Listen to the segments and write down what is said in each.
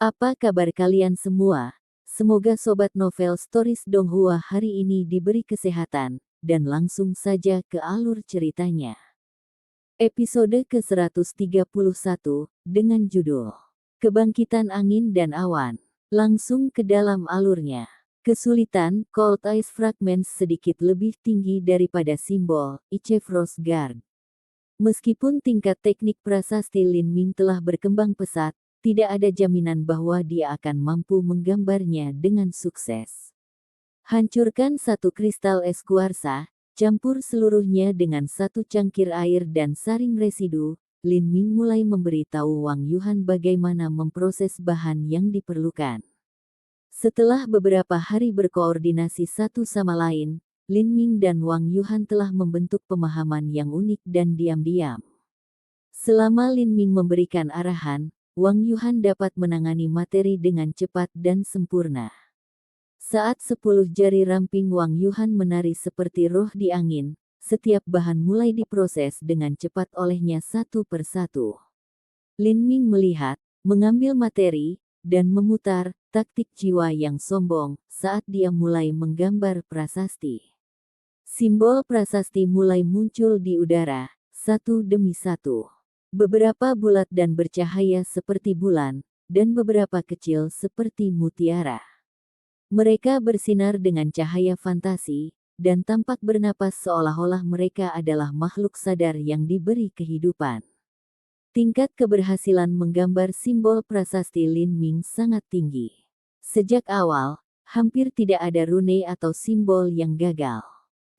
Apa kabar kalian semua? Semoga Sobat Novel Stories Donghua hari ini diberi kesehatan, dan langsung saja ke alur ceritanya. Episode ke-131, dengan judul Kebangkitan Angin dan Awan. Langsung ke dalam alurnya. Kesulitan, Cold Ice Fragments sedikit lebih tinggi daripada simbol, Ice Frost Guard. Meskipun tingkat teknik prasasti Lin Ming telah berkembang pesat, tidak ada jaminan bahwa dia akan mampu menggambarnya dengan sukses. Hancurkan satu kristal es kuarsa, campur seluruhnya dengan satu cangkir air dan saring residu. Lin Ming mulai memberitahu Wang Yuhan bagaimana memproses bahan yang diperlukan. Setelah beberapa hari berkoordinasi satu sama lain, Lin Ming dan Wang Yuhan telah membentuk pemahaman yang unik dan diam-diam. Selama Lin Ming memberikan arahan, Wang Yuhan dapat menangani materi dengan cepat dan sempurna. Saat 10 jari ramping Wang Yuhan menari seperti roh di angin, setiap bahan mulai diproses dengan cepat olehnya satu persatu. Lin Ming melihat, mengambil materi, dan memutar taktik jiwa yang sombong saat dia mulai menggambar prasasti. Simbol prasasti mulai muncul di udara, satu demi satu. Beberapa bulat dan bercahaya seperti bulan, dan beberapa kecil seperti mutiara. Mereka bersinar dengan cahaya fantasi, dan tampak bernapas seolah-olah mereka adalah makhluk sadar yang diberi kehidupan. Tingkat keberhasilan menggambar simbol prasasti Lin Ming sangat tinggi. Sejak awal, hampir tidak ada rune atau simbol yang gagal.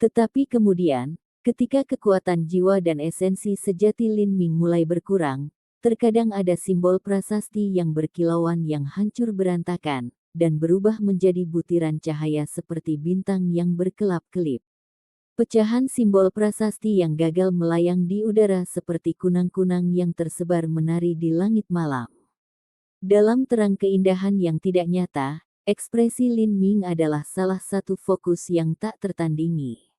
Tetapi kemudian, ketika kekuatan jiwa dan esensi sejati Lin Ming mulai berkurang, terkadang ada simbol prasasti yang berkilauan yang hancur berantakan, dan berubah menjadi butiran cahaya seperti bintang yang berkelap-kelip. Pecahan simbol prasasti yang gagal melayang di udara seperti kunang-kunang yang tersebar menari di langit malam. Dalam terang keindahan yang tidak nyata, ekspresi Lin Ming adalah salah satu fokus yang tak tertandingi.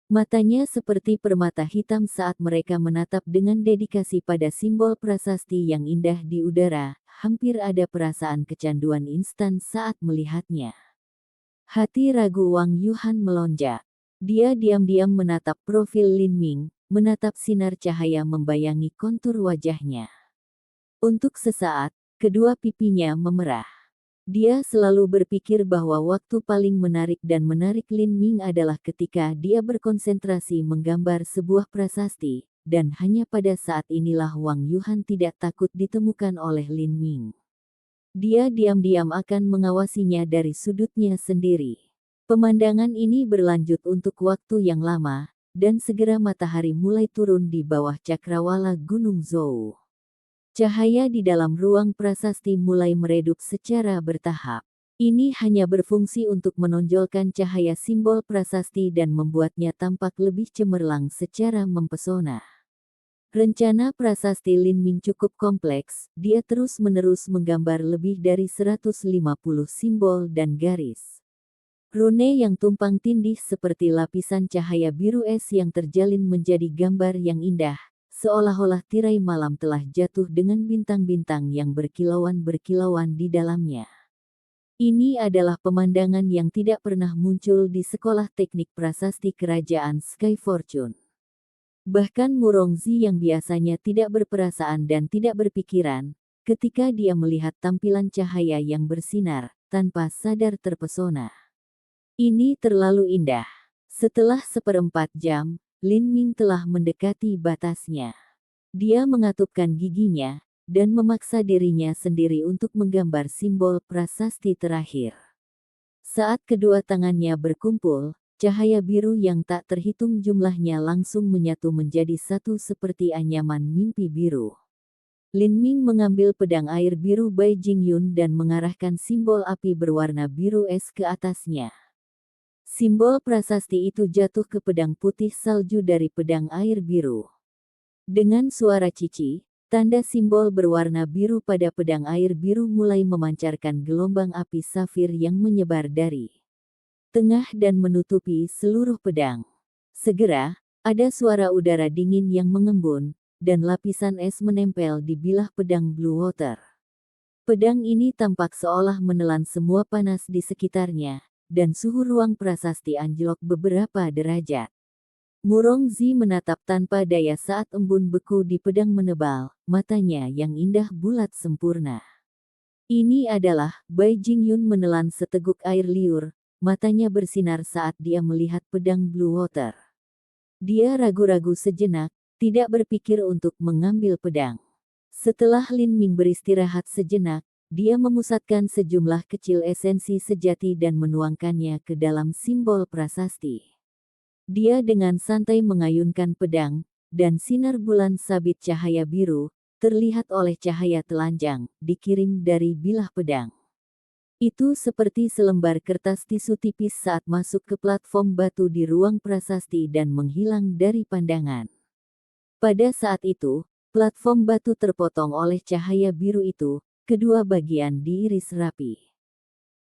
Matanya seperti permata hitam saat mereka menatap dengan dedikasi pada simbol prasasti yang indah di udara, hampir ada perasaan kecanduan instan saat melihatnya. Hati ragu Wang Yuhan melonjak. Dia diam-diam menatap profil Lin Ming, menatap sinar cahaya membayangi kontur wajahnya. Untuk sesaat, kedua pipinya memerah. Dia selalu berpikir bahwa waktu paling menarik dan menarik Lin Ming adalah ketika dia berkonsentrasi menggambar sebuah prasasti, dan hanya pada saat inilah Wang Yuhan tidak takut ditemukan oleh Lin Ming. Dia diam-diam akan mengawasinya dari sudutnya sendiri. Pemandangan ini berlanjut untuk waktu yang lama, dan segera matahari mulai turun di bawah cakrawala Gunung Zhou. Cahaya di dalam ruang prasasti mulai meredup secara bertahap. Ini hanya berfungsi untuk menonjolkan cahaya simbol prasasti dan membuatnya tampak lebih cemerlang secara mempesona. Rencana prasasti Lin Ming cukup kompleks, dia terus-menerus menggambar lebih dari 150 simbol dan garis. Rune yang tumpang tindih seperti lapisan cahaya biru es yang terjalin menjadi gambar yang indah, seolah-olah tirai malam telah jatuh dengan bintang-bintang yang berkilauan-berkilauan di dalamnya. Ini adalah pemandangan yang tidak pernah muncul di sekolah teknik prasasti kerajaan Sky Fortune. Bahkan Murongzi yang biasanya tidak berperasaan dan tidak berpikiran, ketika dia melihat tampilan cahaya yang bersinar, tanpa sadar terpesona. Ini terlalu indah. Setelah 1/4 jam, Lin Ming telah mendekati batasnya. Dia mengatupkan giginya, dan memaksa dirinya sendiri untuk menggambar simbol prasasti terakhir. Saat kedua tangannya berkumpul, cahaya biru yang tak terhitung jumlahnya langsung menyatu menjadi satu seperti anyaman mimpi biru. Lin Ming mengambil pedang air biru Bai Jingyun dan mengarahkan simbol api berwarna biru es ke atasnya. Simbol prasasti itu jatuh ke pedang putih salju dari pedang air biru. Dengan suara cici, tanda simbol berwarna biru pada pedang air biru mulai memancarkan gelombang api safir yang menyebar dari tengah dan menutupi seluruh pedang. Segera, ada suara udara dingin yang mengembun, dan lapisan es menempel di bilah pedang Blue Water. Pedang ini tampak seolah menelan semua panas di sekitarnya, dan suhu ruang prasasti anjlok beberapa derajat. Murongzi menatap tanpa daya saat embun beku di pedang menebal, matanya yang indah bulat sempurna. Ini adalah, Bai Jingyun menelan seteguk air liur, matanya bersinar saat dia melihat pedang Blue Water. Dia ragu-ragu sejenak, tidak berpikir untuk mengambil pedang. Setelah Lin Ming beristirahat sejenak, dia memusatkan sejumlah kecil esensi sejati dan menuangkannya ke dalam simbol prasasti. Dia dengan santai mengayunkan pedang, dan sinar bulan sabit cahaya biru, terlihat oleh cahaya telanjang, dikirim dari bilah pedang. Itu seperti selembar kertas tisu tipis saat masuk ke platform batu di ruang prasasti dan menghilang dari pandangan. Pada saat itu, platform batu terpotong oleh cahaya biru itu, kedua bagian diiris rapi.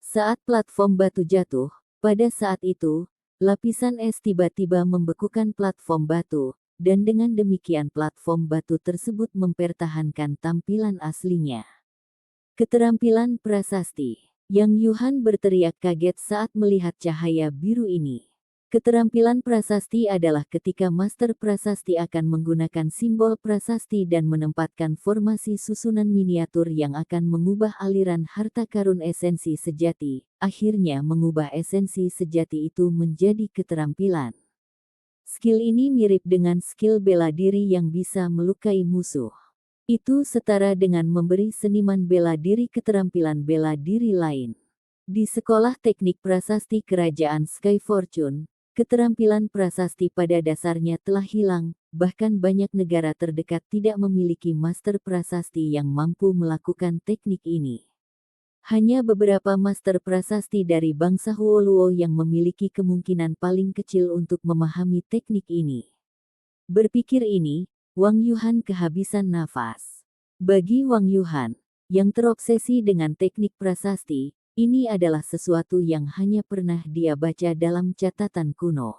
Saat platform batu jatuh, pada saat itu, lapisan es tiba-tiba membekukan platform batu, dan dengan demikian platform batu tersebut mempertahankan tampilan aslinya. Keterampilan prasasti. Yang Yuhan berteriak kaget saat melihat cahaya biru ini. Keterampilan prasasti adalah ketika master prasasti akan menggunakan simbol prasasti dan menempatkan formasi susunan miniatur yang akan mengubah aliran harta karun esensi sejati, akhirnya mengubah esensi sejati itu menjadi keterampilan. Skill ini mirip dengan skill bela diri yang bisa melukai musuh. Itu setara dengan memberi seniman bela diri keterampilan bela diri lain. Di sekolah teknik prasasti kerajaan Sky Fortune, keterampilan prasasti pada dasarnya telah hilang, bahkan banyak negara terdekat tidak memiliki master prasasti yang mampu melakukan teknik ini. Hanya beberapa master prasasti dari bangsa Huoluo yang memiliki kemungkinan paling kecil untuk memahami teknik ini. Berpikir ini, Wang Yuhan kehabisan nafas. Bagi Wang Yuhan, yang terobsesi dengan teknik prasasti, ini adalah sesuatu yang hanya pernah dia baca dalam catatan kuno.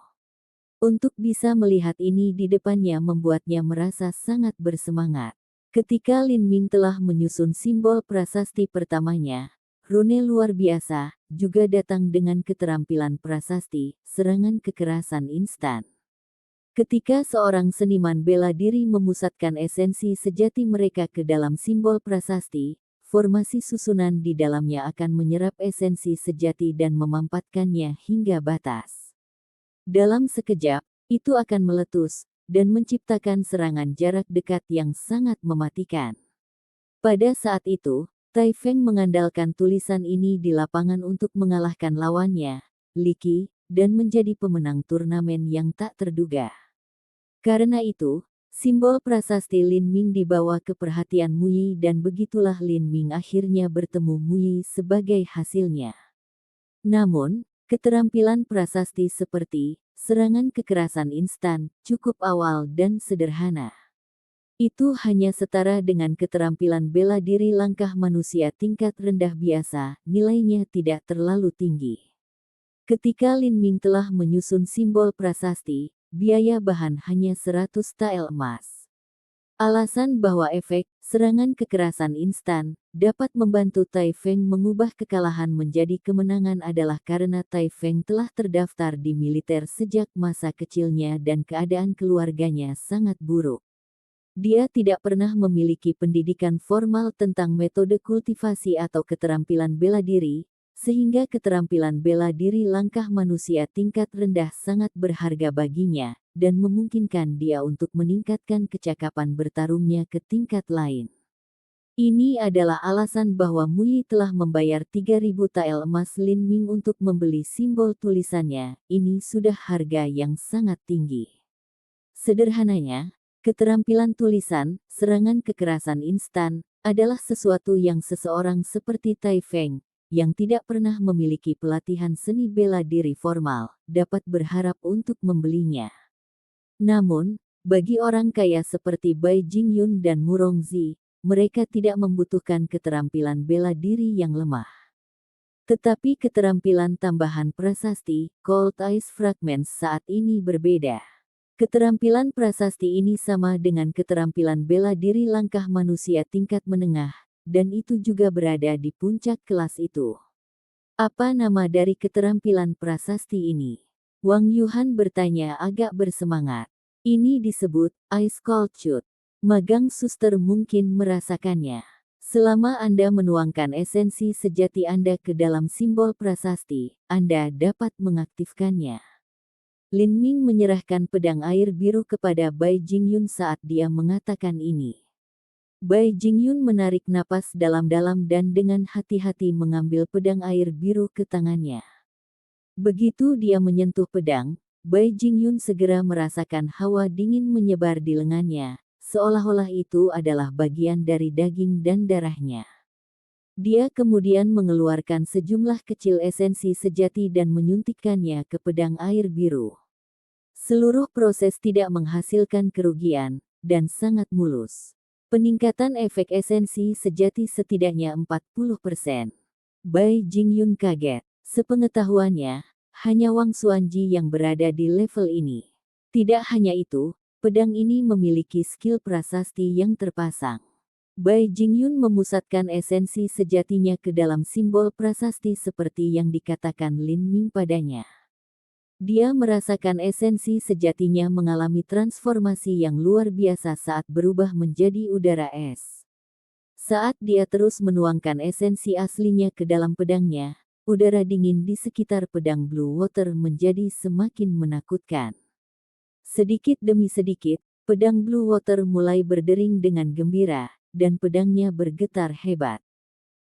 Untuk bisa melihat ini di depannya membuatnya merasa sangat bersemangat. Ketika Lin Ming telah menyusun simbol prasasti pertamanya, rune luar biasa, juga datang dengan keterampilan prasasti, serangan kekerasan instan. Ketika seorang seniman bela diri memusatkan esensi sejati mereka ke dalam simbol prasasti, formasi susunan di dalamnya akan menyerap esensi sejati dan memampatkannya hingga batas. Dalam sekejap, itu akan meletus, dan menciptakan serangan jarak dekat yang sangat mematikan. Pada saat itu, Tai Feng mengandalkan tulisan ini di lapangan untuk mengalahkan lawannya, Li Qi, dan menjadi pemenang turnamen yang tak terduga. Karena itu, simbol prasasti Lin Ming dibawa ke perhatian Mu Yi dan begitulah Lin Ming akhirnya bertemu Mu Yi sebagai hasilnya. Namun, keterampilan prasasti seperti serangan kekerasan instan cukup awal dan sederhana. Itu hanya setara dengan keterampilan bela diri langkah manusia tingkat rendah biasa, nilainya tidak terlalu tinggi. Ketika Lin Ming telah menyusun simbol prasasti, biaya bahan hanya 100 tael emas. Alasan bahwa efek serangan kekerasan instan dapat membantu Tai Feng mengubah kekalahan menjadi kemenangan adalah karena Tai Feng telah terdaftar di militer sejak masa kecilnya dan keadaan keluarganya sangat buruk. Dia tidak pernah memiliki pendidikan formal tentang metode kultivasi atau keterampilan bela diri, sehingga keterampilan bela diri langkah manusia tingkat rendah sangat berharga baginya, dan memungkinkan dia untuk meningkatkan kecakapan bertarungnya ke tingkat lain. Ini adalah alasan bahwa Mu Yi telah membayar 3.000 tael emas Lin Ming untuk membeli simbol tulisannya, ini sudah harga yang sangat tinggi. Sederhananya, keterampilan tulisan, serangan kekerasan instan, adalah sesuatu yang seseorang seperti Tai Feng, yang tidak pernah memiliki pelatihan seni bela diri formal, dapat berharap untuk membelinya. Namun, bagi orang kaya seperti Bai Jingyun dan Murongzi, mereka tidak membutuhkan keterampilan bela diri yang lemah. Tetapi keterampilan tambahan prasasti, Cold Ice Fragments saat ini berbeda. Keterampilan prasasti ini sama dengan keterampilan bela diri langkah manusia tingkat menengah, dan itu juga berada di puncak kelas itu. Apa nama dari keterampilan prasasti ini? Wang Yuhan bertanya agak bersemangat. Ini disebut Ice Sculpture. Magang suster mungkin merasakannya. Selama Anda menuangkan esensi sejati Anda ke dalam simbol prasasti, Anda dapat mengaktifkannya. Lin Ming menyerahkan pedang air biru kepada Bai Jingyun saat dia mengatakan ini. Bai Jingyun menarik napas dalam-dalam dan dengan hati-hati mengambil pedang air biru ke tangannya. Begitu dia menyentuh pedang, Bai Jingyun segera merasakan hawa dingin menyebar di lengannya, seolah-olah itu adalah bagian dari daging dan darahnya. Dia kemudian mengeluarkan sejumlah kecil esensi sejati dan menyuntikkannya ke pedang air biru. Seluruh proses tidak menghasilkan kerugian, dan sangat mulus. Peningkatan efek esensi sejati setidaknya 40%. Bai Jingyun kaget. Sepengetahuannya, hanya Wang Xuanji yang berada di level ini. Tidak hanya itu, pedang ini memiliki skill prasasti yang terpasang. Bai Jingyun memusatkan esensi sejatinya ke dalam simbol prasasti seperti yang dikatakan Lin Ming padanya. Dia merasakan esensi sejatinya mengalami transformasi yang luar biasa saat berubah menjadi udara es. Saat dia terus menuangkan esensi aslinya ke dalam pedangnya, udara dingin di sekitar pedang Blue Water menjadi semakin menakutkan. Sedikit demi sedikit, pedang Blue Water mulai berdering dengan gembira, dan pedangnya bergetar hebat.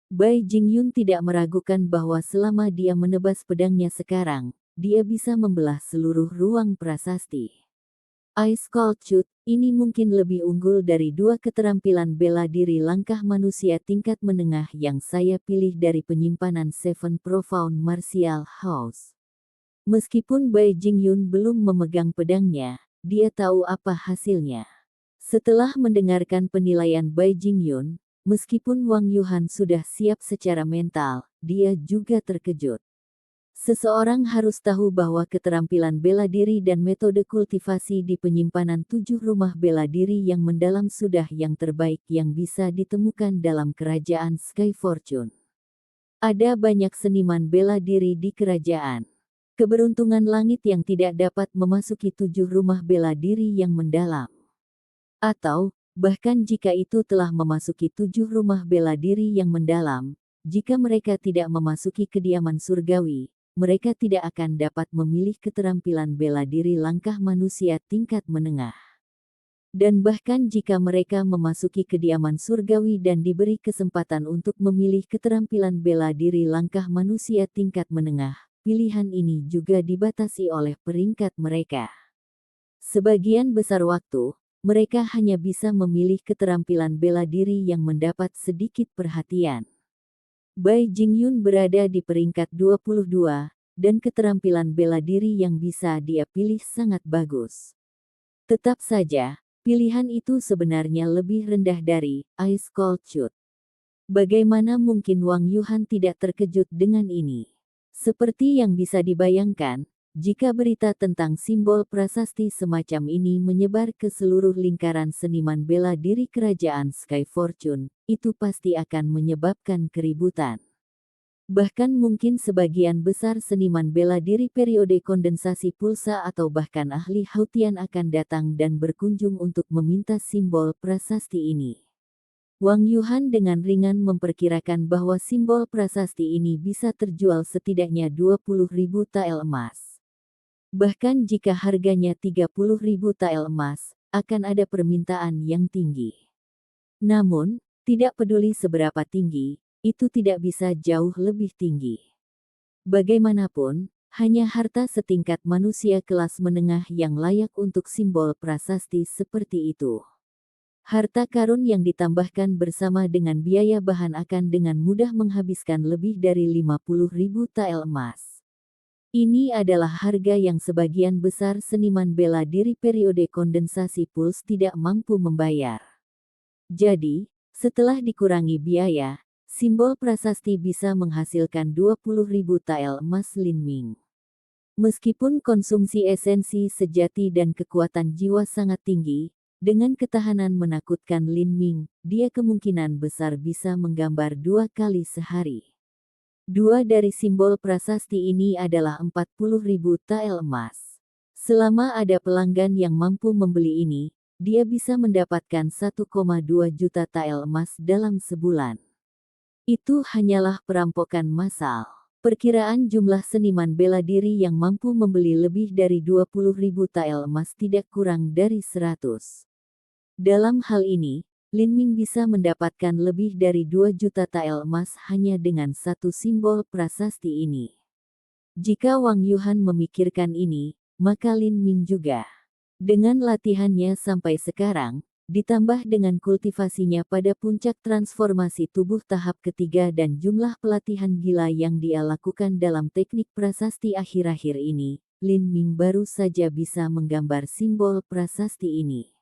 Bai Jingyun tidak meragukan bahwa selama dia menebas pedangnya sekarang, dia bisa membelah seluruh ruang prasasti. Ice Sculpture ini mungkin lebih unggul dari dua keterampilan bela diri langkah manusia tingkat menengah yang saya pilih dari penyimpanan Seven Profound Martial House. Meskipun Bai Jingyun belum memegang pedangnya, dia tahu apa hasilnya. Setelah mendengarkan penilaian Bai Jingyun, meskipun Wang Yuhan sudah siap secara mental, dia juga terkejut. Seseorang harus tahu bahwa keterampilan bela diri dan metode kultivasi di penyimpanan 7 rumah bela diri yang mendalam sudah yang terbaik yang bisa ditemukan dalam kerajaan Sky Fortune. Ada banyak seniman bela diri di kerajaan. Keberuntungan langit yang tidak dapat memasuki 7 rumah bela diri yang mendalam. Atau, bahkan jika itu telah memasuki 7 rumah bela diri yang mendalam, jika mereka tidak memasuki kediaman surgawi, mereka tidak akan dapat memilih keterampilan bela diri langkah manusia tingkat menengah. Dan bahkan jika mereka memasuki kediaman surgawi dan diberi kesempatan untuk memilih keterampilan bela diri langkah manusia tingkat menengah, pilihan ini juga dibatasi oleh peringkat mereka. Sebagian besar waktu, mereka hanya bisa memilih keterampilan bela diri yang mendapat sedikit perhatian. Bai Jingyun berada di peringkat 22, dan keterampilan bela diri yang bisa dia pilih sangat bagus. Tetap saja, pilihan itu sebenarnya lebih rendah dari Ice Sculpture. Bagaimana mungkin Wang Yuhan tidak terkejut dengan ini? Seperti yang bisa dibayangkan, jika berita tentang simbol prasasti semacam ini menyebar ke seluruh lingkaran seniman bela diri kerajaan Sky Fortune, itu pasti akan menyebabkan keributan. Bahkan mungkin sebagian besar seniman bela diri periode kondensasi pulsa atau bahkan ahli Hautian akan datang dan berkunjung untuk meminta simbol prasasti ini. Wang Yuhan dengan ringan memperkirakan bahwa simbol prasasti ini bisa terjual setidaknya 20.000 tael emas. Bahkan jika harganya 30.000 tael emas, akan ada permintaan yang tinggi. Namun, tidak peduli seberapa tinggi, itu tidak bisa jauh lebih tinggi. Bagaimanapun, hanya harta setingkat manusia kelas menengah yang layak untuk simbol prasasti seperti itu. Harta karun yang ditambahkan bersama dengan biaya bahan akan dengan mudah menghabiskan lebih dari 50.000 tael emas. Ini adalah harga yang sebagian besar seniman bela diri periode kondensasi puls tidak mampu membayar. Jadi, setelah dikurangi biaya, simbol prasasti bisa menghasilkan 20.000 tael emas Lin Ming. Meskipun konsumsi esensi sejati dan kekuatan jiwa sangat tinggi, Dengan ketahanan menakutkan Lin Ming, dia kemungkinan besar bisa menggambar 2 kali sehari. 2 dari simbol prasasti ini adalah 40.000 tael emas. Selama ada pelanggan yang mampu membeli ini, dia bisa mendapatkan 1,2 juta tael emas dalam sebulan. Itu hanyalah perampokan massal. Perkiraan jumlah seniman bela diri yang mampu membeli lebih dari 20.000 tael emas tidak kurang dari 100. Dalam hal ini, Lin Ming bisa mendapatkan lebih dari 2 juta tael emas hanya dengan satu simbol prasasti ini. Jika Wang Yuhan memikirkan ini, maka Lin Ming juga. Dengan latihannya sampai sekarang, ditambah dengan kultivasinya pada puncak transformasi tubuh tahap ketiga dan jumlah pelatihan gila yang dia lakukan dalam teknik prasasti akhir-akhir ini, Lin Ming baru saja bisa menggambar simbol prasasti ini.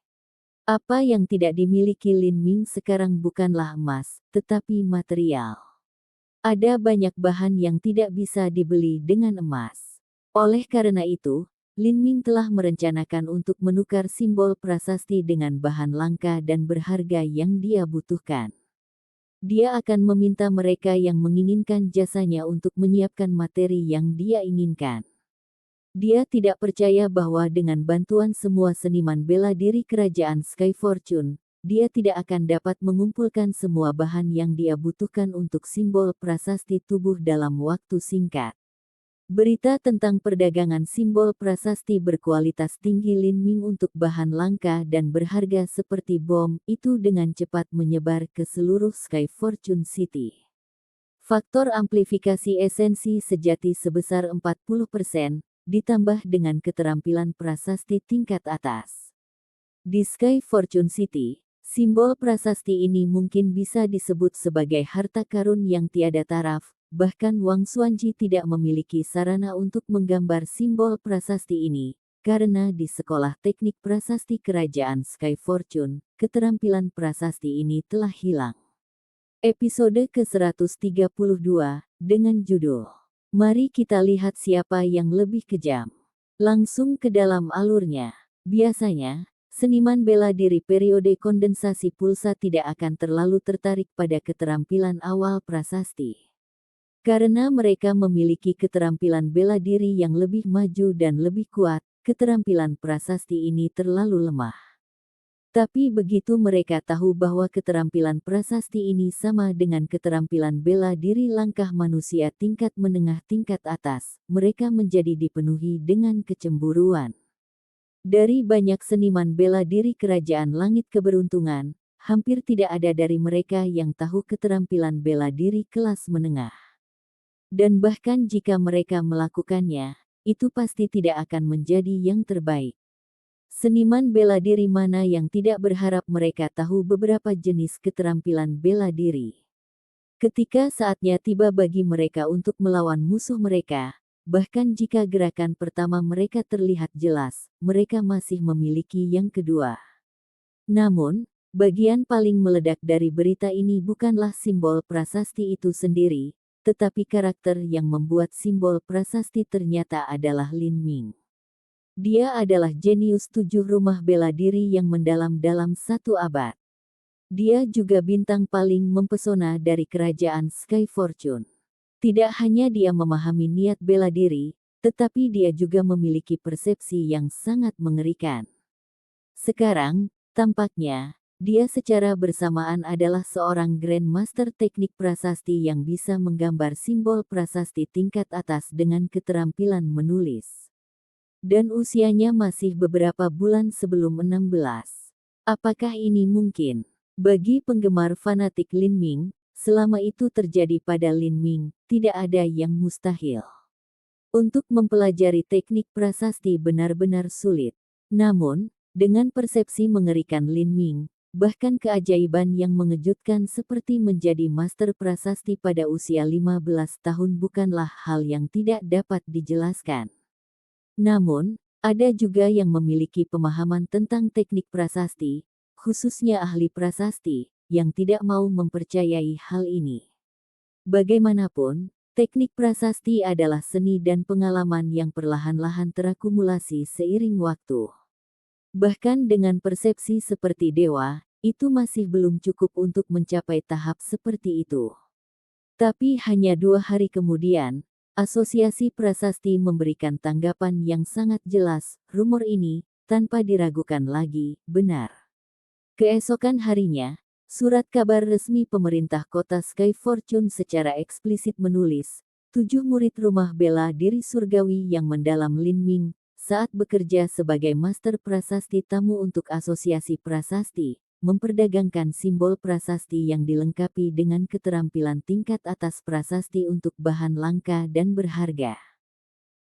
Apa yang tidak dimiliki Lin Ming sekarang bukanlah emas, tetapi material. Ada banyak bahan yang tidak bisa dibeli dengan emas. Oleh karena itu, Lin Ming telah merencanakan untuk menukar simbol prasasti dengan bahan langka dan berharga yang dia butuhkan. Dia akan meminta mereka yang menginginkan jasanya untuk menyiapkan materi yang dia inginkan. Dia tidak percaya bahwa dengan bantuan semua seniman bela diri kerajaan Sky Fortune, dia tidak akan dapat mengumpulkan semua bahan yang dia butuhkan untuk simbol prasasti tubuh dalam waktu singkat. Berita tentang perdagangan simbol prasasti berkualitas tinggi Lin Ming untuk bahan langka dan berharga seperti bom itu dengan cepat menyebar ke seluruh Sky Fortune City. Faktor amplifikasi esensi sejati sebesar 40%, ditambah dengan keterampilan prasasti tingkat atas. Di Sky Fortune City, simbol prasasti ini mungkin bisa disebut sebagai harta karun yang tiada taraf, bahkan Wang Xuanji tidak memiliki sarana untuk menggambar simbol prasasti ini, karena di sekolah teknik prasasti kerajaan Sky Fortune, keterampilan prasasti ini telah hilang. Episode ke-132, dengan judul Mari kita lihat siapa yang lebih kejam. Langsung ke dalam alurnya. Biasanya, seniman bela diri periode kondensasi pulsa tidak akan terlalu tertarik pada keterampilan awal prasasti. Karena mereka memiliki keterampilan bela diri yang lebih maju dan lebih kuat, keterampilan prasasti ini terlalu lemah. Tapi begitu mereka tahu bahwa keterampilan prasasti ini sama dengan keterampilan bela diri langkah manusia tingkat menengah tingkat atas, mereka menjadi dipenuhi dengan kecemburuan. Dari banyak seniman bela diri kerajaan langit keberuntungan, hampir tidak ada dari mereka yang tahu keterampilan bela diri kelas menengah. Dan bahkan jika mereka melakukannya, itu pasti tidak akan menjadi yang terbaik. Seniman bela diri mana yang tidak berharap mereka tahu beberapa jenis keterampilan bela diri? Ketika saatnya tiba bagi mereka untuk melawan musuh mereka, bahkan jika gerakan pertama mereka terlihat jelas, mereka masih memiliki yang kedua. Namun, bagian paling meledak dari berita ini bukanlah simbol prasasti itu sendiri, tetapi karakter yang membuat simbol prasasti ternyata adalah Lin Ming. Dia adalah jenius 7 rumah bela diri yang mendalam dalam 1 abad. Dia juga bintang paling mempesona dari kerajaan Sky Fortune. Tidak hanya dia memahami niat bela diri, tetapi dia juga memiliki persepsi yang sangat mengerikan. Sekarang, tampaknya, dia secara bersamaan adalah seorang Grandmaster teknik prasasti yang bisa menggambar simbol prasasti tingkat atas dengan keterampilan menulis. Dan usianya masih beberapa bulan sebelum 16. Apakah ini mungkin? Bagi penggemar fanatik Lin Ming, selama itu terjadi pada Lin Ming, tidak ada yang mustahil. Untuk mempelajari teknik prasasti benar-benar sulit. Namun, dengan persepsi mengerikan Lin Ming, bahkan keajaiban yang mengejutkan seperti menjadi master prasasti pada usia 15 tahun bukanlah hal yang tidak dapat dijelaskan. Namun, ada juga yang memiliki pemahaman tentang teknik prasasti, khususnya ahli prasasti, yang tidak mau mempercayai hal ini. Bagaimanapun, teknik prasasti adalah seni dan pengalaman yang perlahan-lahan terakumulasi seiring waktu. Bahkan dengan persepsi seperti dewa, itu masih belum cukup untuk mencapai tahap seperti itu. Tapi hanya 2 hari kemudian, Asosiasi Prasasti memberikan tanggapan yang sangat jelas, rumor ini, tanpa diragukan lagi, benar. Keesokan harinya, surat kabar resmi pemerintah kota Sky Fortune secara eksplisit menulis, 7 murid rumah bela diri surgawi yang mendalam Lin Ming, saat bekerja sebagai master prasasti tamu untuk Asosiasi Prasasti, memperdagangkan simbol prasasti yang dilengkapi dengan keterampilan tingkat atas prasasti untuk bahan langka dan berharga.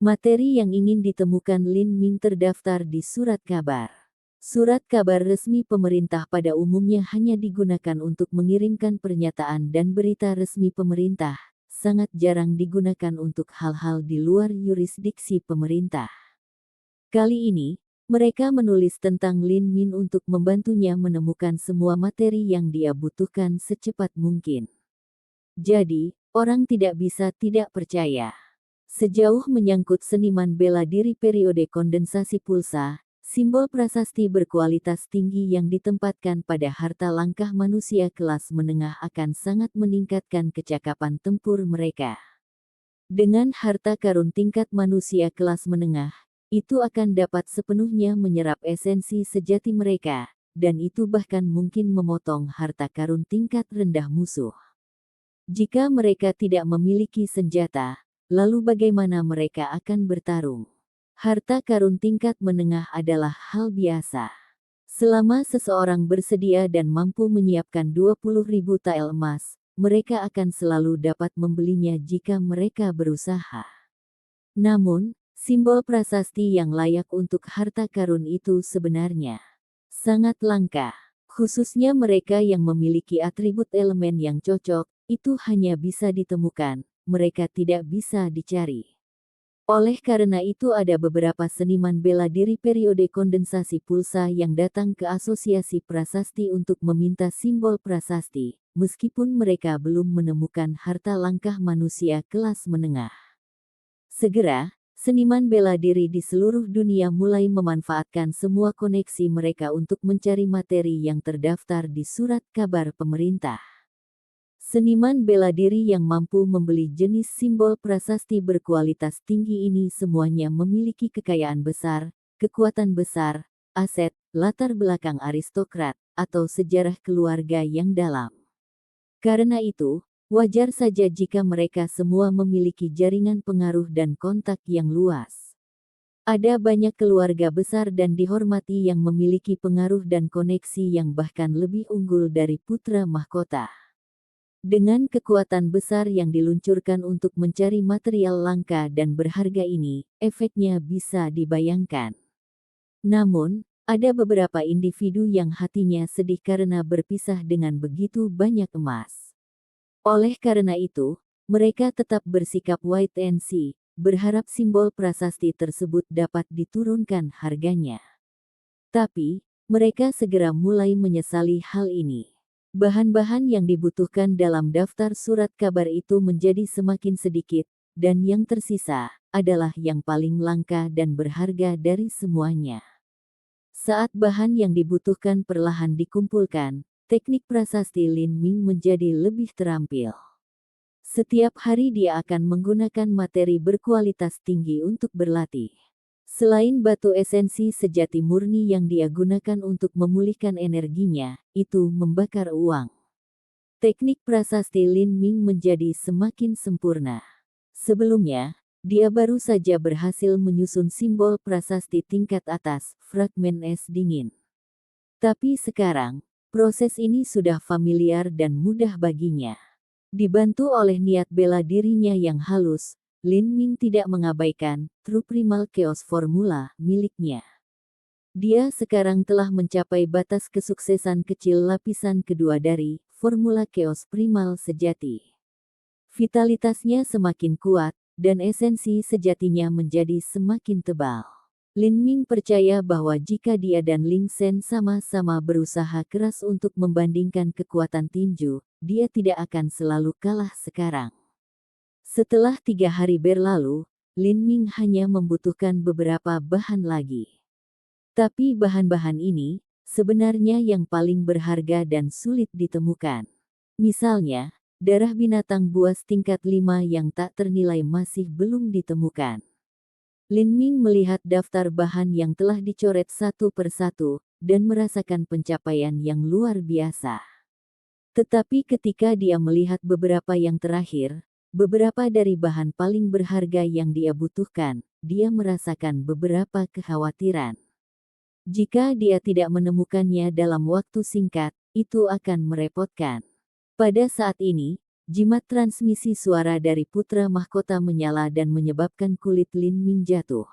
Materi yang ingin ditemukan Lin Ming terdaftar di surat kabar. Surat kabar resmi pemerintah pada umumnya hanya digunakan untuk mengirimkan pernyataan dan berita resmi pemerintah, sangat jarang digunakan untuk hal-hal di luar yurisdiksi pemerintah. Kali ini, mereka menulis tentang Lin Ming untuk membantunya menemukan semua materi yang dia butuhkan secepat mungkin. Jadi, orang tidak bisa tidak percaya. Sejauh menyangkut seniman bela diri periode kondensasi pulsa, simbol prasasti berkualitas tinggi yang ditempatkan pada harta langkah manusia kelas menengah akan sangat meningkatkan kecakapan tempur mereka. Dengan harta karun tingkat manusia kelas menengah, itu akan dapat sepenuhnya menyerap esensi sejati mereka, dan itu bahkan mungkin memotong harta karun tingkat rendah musuh. Jika mereka tidak memiliki senjata, lalu bagaimana mereka akan bertarung? Harta karun tingkat menengah adalah hal biasa. Selama seseorang bersedia dan mampu menyiapkan 20.000 tael emas, mereka akan selalu dapat membelinya jika mereka berusaha. Namun, simbol prasasti yang layak untuk harta karun itu sebenarnya sangat langka. Khususnya mereka yang memiliki atribut elemen yang cocok, itu hanya bisa ditemukan, mereka tidak bisa dicari. Oleh karena itu ada beberapa seniman bela diri periode kondensasi pulsa yang datang ke Asosiasi Prasasti untuk meminta simbol prasasti, meskipun mereka belum menemukan harta langkah manusia kelas menengah. Segera, seniman bela diri di seluruh dunia mulai memanfaatkan semua koneksi mereka untuk mencari materi yang terdaftar di surat kabar pemerintah. Seniman bela diri yang mampu membeli jenis simbol prasasti berkualitas tinggi ini semuanya memiliki kekayaan besar, kekuatan besar, aset, latar belakang aristokrat, atau sejarah keluarga yang dalam. Karena itu, wajar saja jika mereka semua memiliki jaringan pengaruh dan kontak yang luas. Ada banyak keluarga besar dan dihormati yang memiliki pengaruh dan koneksi yang bahkan lebih unggul dari putra mahkota. Dengan kekuatan besar yang diluncurkan untuk mencari material langka dan berharga ini, efeknya bisa dibayangkan. Namun, ada beberapa individu yang hatinya sedih karena berpisah dengan begitu banyak emas. Oleh karena itu, mereka tetap bersikap wait and see, berharap simbol prasasti tersebut dapat diturunkan harganya. Tapi, mereka segera mulai menyesali hal ini. Bahan-bahan yang dibutuhkan dalam daftar surat kabar itu menjadi semakin sedikit, dan yang tersisa adalah yang paling langka dan berharga dari semuanya. Saat bahan yang dibutuhkan perlahan dikumpulkan, teknik prasasti Lin Ming menjadi lebih terampil. Setiap hari dia akan menggunakan materi berkualitas tinggi untuk berlatih. Selain batu esensi sejati murni yang dia gunakan untuk memulihkan energinya, itu membakar uang. Teknik prasasti Lin Ming menjadi semakin sempurna. Sebelumnya, dia baru saja berhasil menyusun simbol prasasti tingkat atas, fragmen es dingin. Tapi sekarang, proses ini sudah familiar dan mudah baginya. Dibantu oleh niat bela dirinya yang halus, Lin Ming tidak mengabaikan True Primal Chaos Formula miliknya. Dia sekarang telah mencapai batas kesuksesan kecil lapisan kedua dari Formula Chaos Primal sejati. Vitalitasnya semakin kuat, dan esensi sejatinya menjadi semakin tebal. Lin Ming percaya bahwa jika dia dan Ling Sen sama-sama berusaha keras untuk membandingkan kekuatan tinju, dia tidak akan selalu kalah sekarang. Setelah 3 hari berlalu, Lin Ming hanya membutuhkan beberapa bahan lagi. Tapi bahan-bahan ini sebenarnya yang paling berharga dan sulit ditemukan. Misalnya, darah binatang buas tingkat 5 yang tak ternilai masih belum ditemukan. Lin Ming melihat daftar bahan yang telah dicoret satu persatu dan merasakan pencapaian yang luar biasa. Tetapi ketika dia melihat beberapa yang terakhir, beberapa dari bahan paling berharga yang dia butuhkan, dia merasakan beberapa kekhawatiran. Jika dia tidak menemukannya dalam waktu singkat, itu akan merepotkan. Pada saat ini, jimat transmisi suara dari putra mahkota menyala dan menyebabkan kulit Lin Ming jatuh.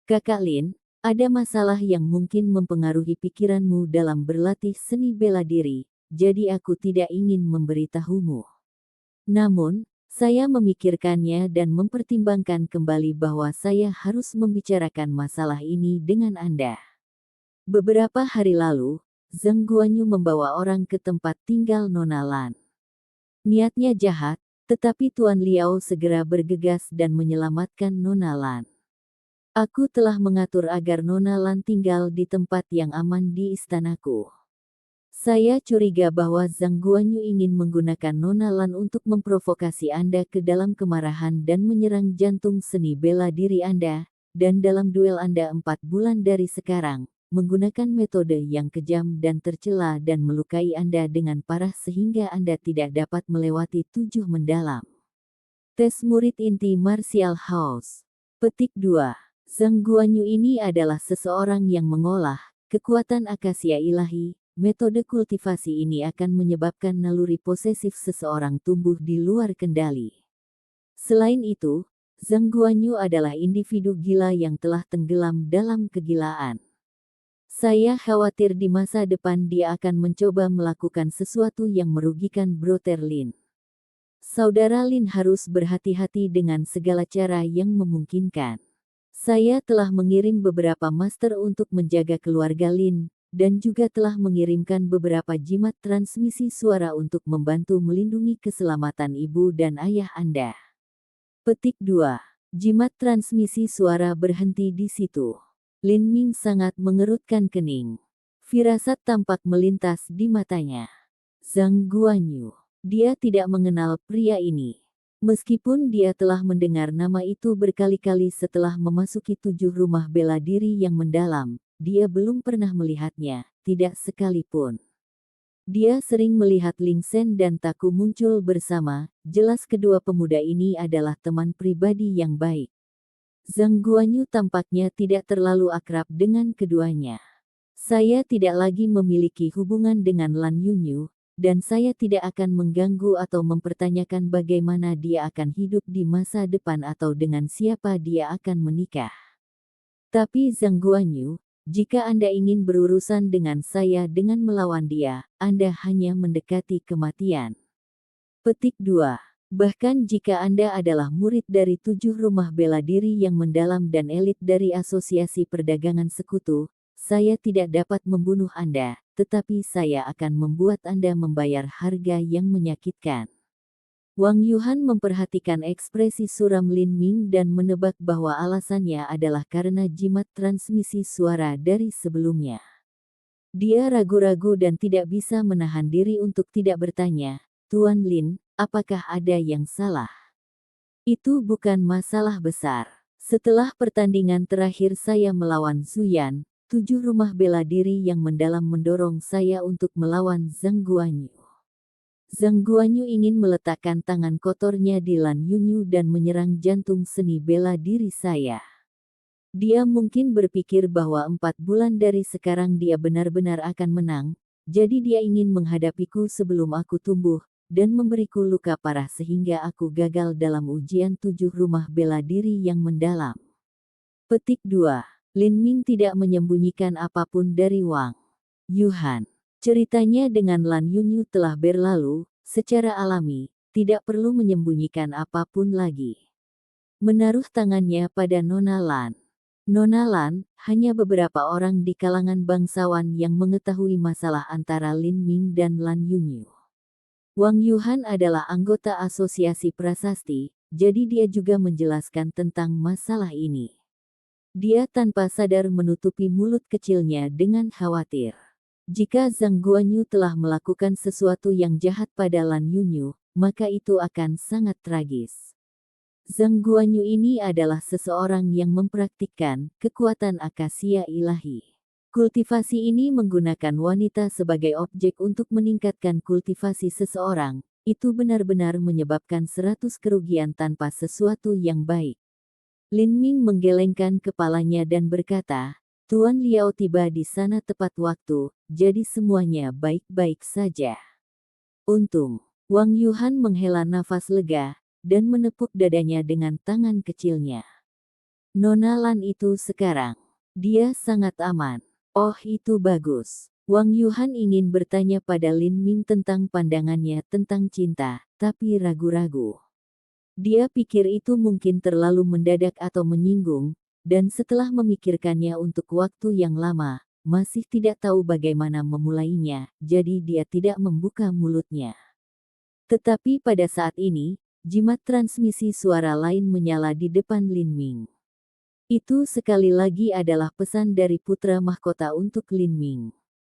Kakak Lin, ada masalah yang mungkin mempengaruhi pikiranmu dalam berlatih seni bela diri, jadi aku tidak ingin memberitahumu. Namun, saya memikirkannya dan mempertimbangkan kembali bahwa saya harus membicarakan masalah ini dengan Anda. Beberapa hari lalu, Zheng Guanyu membawa orang ke tempat tinggal Nona Lan. Niatnya jahat, tetapi Tuan Liao segera bergegas dan menyelamatkan Nona Lan. Aku telah mengatur agar Nona Lan tinggal di tempat yang aman di istanaku. Saya curiga bahwa Zhang Guanyu ingin menggunakan Nona Lan untuk memprovokasi Anda ke dalam kemarahan dan menyerang jantung seni bela diri Anda, dan dalam duel Anda 4 bulan dari sekarang, menggunakan metode yang kejam dan tercela dan melukai Anda dengan parah sehingga Anda tidak dapat melewati 7 mendalam. Tes murid inti Martial House. Petik 2. Zhang Guanyu ini adalah seseorang yang mengolah kekuatan akasia ilahi. Metode kultivasi ini akan menyebabkan naluri posesif seseorang tumbuh di luar kendali. Selain itu, Zhang Guanyu adalah individu gila yang telah tenggelam dalam kegilaan. Saya khawatir di masa depan dia akan mencoba melakukan sesuatu yang merugikan Brother Lin. Saudara Lin harus berhati-hati dengan segala cara yang memungkinkan. Saya telah mengirim beberapa master untuk menjaga keluarga Lin, dan juga telah mengirimkan beberapa jimat transmisi suara untuk membantu melindungi keselamatan ibu dan ayah Anda. Petik 2. Jimat transmisi suara berhenti di situ. Lin Ming sangat mengerutkan kening. Firasat tampak melintas di matanya. Zhang Guanyu. Dia tidak mengenal pria ini. Meskipun dia telah mendengar nama itu berkali-kali setelah memasuki 7 rumah bela diri yang mendalam, dia belum pernah melihatnya, tidak sekalipun. Dia sering melihat Ling Sen dan Taku muncul bersama, jelas kedua pemuda ini adalah teman pribadi yang baik. Zhang Guanyu tampaknya tidak terlalu akrab dengan keduanya. Saya tidak lagi memiliki hubungan dengan Lan Yunyu, dan saya tidak akan mengganggu atau mempertanyakan bagaimana dia akan hidup di masa depan atau dengan siapa dia akan menikah. Tapi Zhang Guanyu, jika Anda ingin berurusan dengan saya dengan melawan dia, Anda hanya mendekati kematian. Petik 2. Bahkan jika Anda adalah murid dari 7 rumah bela diri yang mendalam dan elit dari Asosiasi Perdagangan Sekutu, saya tidak dapat membunuh Anda, tetapi saya akan membuat Anda membayar harga yang menyakitkan. Wang Yuhan memperhatikan ekspresi suram Lin Ming dan menebak bahwa alasannya adalah karena jimat transmisi suara dari sebelumnya. Dia ragu-ragu dan tidak bisa menahan diri untuk tidak bertanya, Tuan Lin, apakah ada yang salah? Itu bukan masalah besar. Setelah pertandingan terakhir saya melawan Zuyan, 7 rumah bela diri yang mendalam mendorong saya untuk melawan Zhang Guanyu. Zhang Guanyu ingin meletakkan tangan kotornya di Lan Yunyu dan menyerang jantung seni bela diri saya. Dia mungkin berpikir bahwa 4 bulan dari sekarang dia benar-benar akan menang, jadi dia ingin menghadapiku sebelum aku tumbuh, dan memberiku luka parah sehingga aku gagal dalam ujian 7 rumah bela diri yang mendalam. Petik 2. Lin Ming tidak menyembunyikan apapun dari Wang Yuhan. Ceritanya dengan Lan Yunyu telah berlalu, secara alami, tidak perlu menyembunyikan apapun lagi. Menaruh tangannya pada Nona Lan. Nona Lan, hanya beberapa orang di kalangan bangsawan yang mengetahui masalah antara Lin Ming dan Lan Yunyu. Wang Yuhan adalah anggota asosiasi prasasti, jadi dia juga menjelaskan tentang masalah ini. Dia tanpa sadar menutupi mulut kecilnya dengan khawatir. Jika Zhang Guanyu telah melakukan sesuatu yang jahat pada Lan Yunyu, maka itu akan sangat tragis. Zhang Guanyu ini adalah seseorang yang mempraktikkan kekuatan akasia ilahi. Kultivasi ini menggunakan wanita sebagai objek untuk meningkatkan kultivasi seseorang. Itu benar-benar menyebabkan 100 kerugian tanpa sesuatu yang baik. Lin Ming menggelengkan kepalanya dan berkata, Tuan Liao tiba di sana tepat waktu, jadi semuanya baik-baik saja. Untung, Wang Yuhan menghela nafas lega, dan menepuk dadanya dengan tangan kecilnya. Nona Lan itu sekarang, dia sangat aman. Oh itu bagus. Wang Yuhan ingin bertanya pada Lin Ming tentang pandangannya tentang cinta, tapi ragu-ragu. Dia pikir itu mungkin terlalu mendadak atau menyinggung, dan setelah memikirkannya untuk waktu yang lama, masih tidak tahu bagaimana memulainya, jadi dia tidak membuka mulutnya. Tetapi pada saat ini, jimat transmisi suara lain menyala di depan Lin Ming. Itu sekali lagi adalah pesan dari putra mahkota untuk Lin Ming.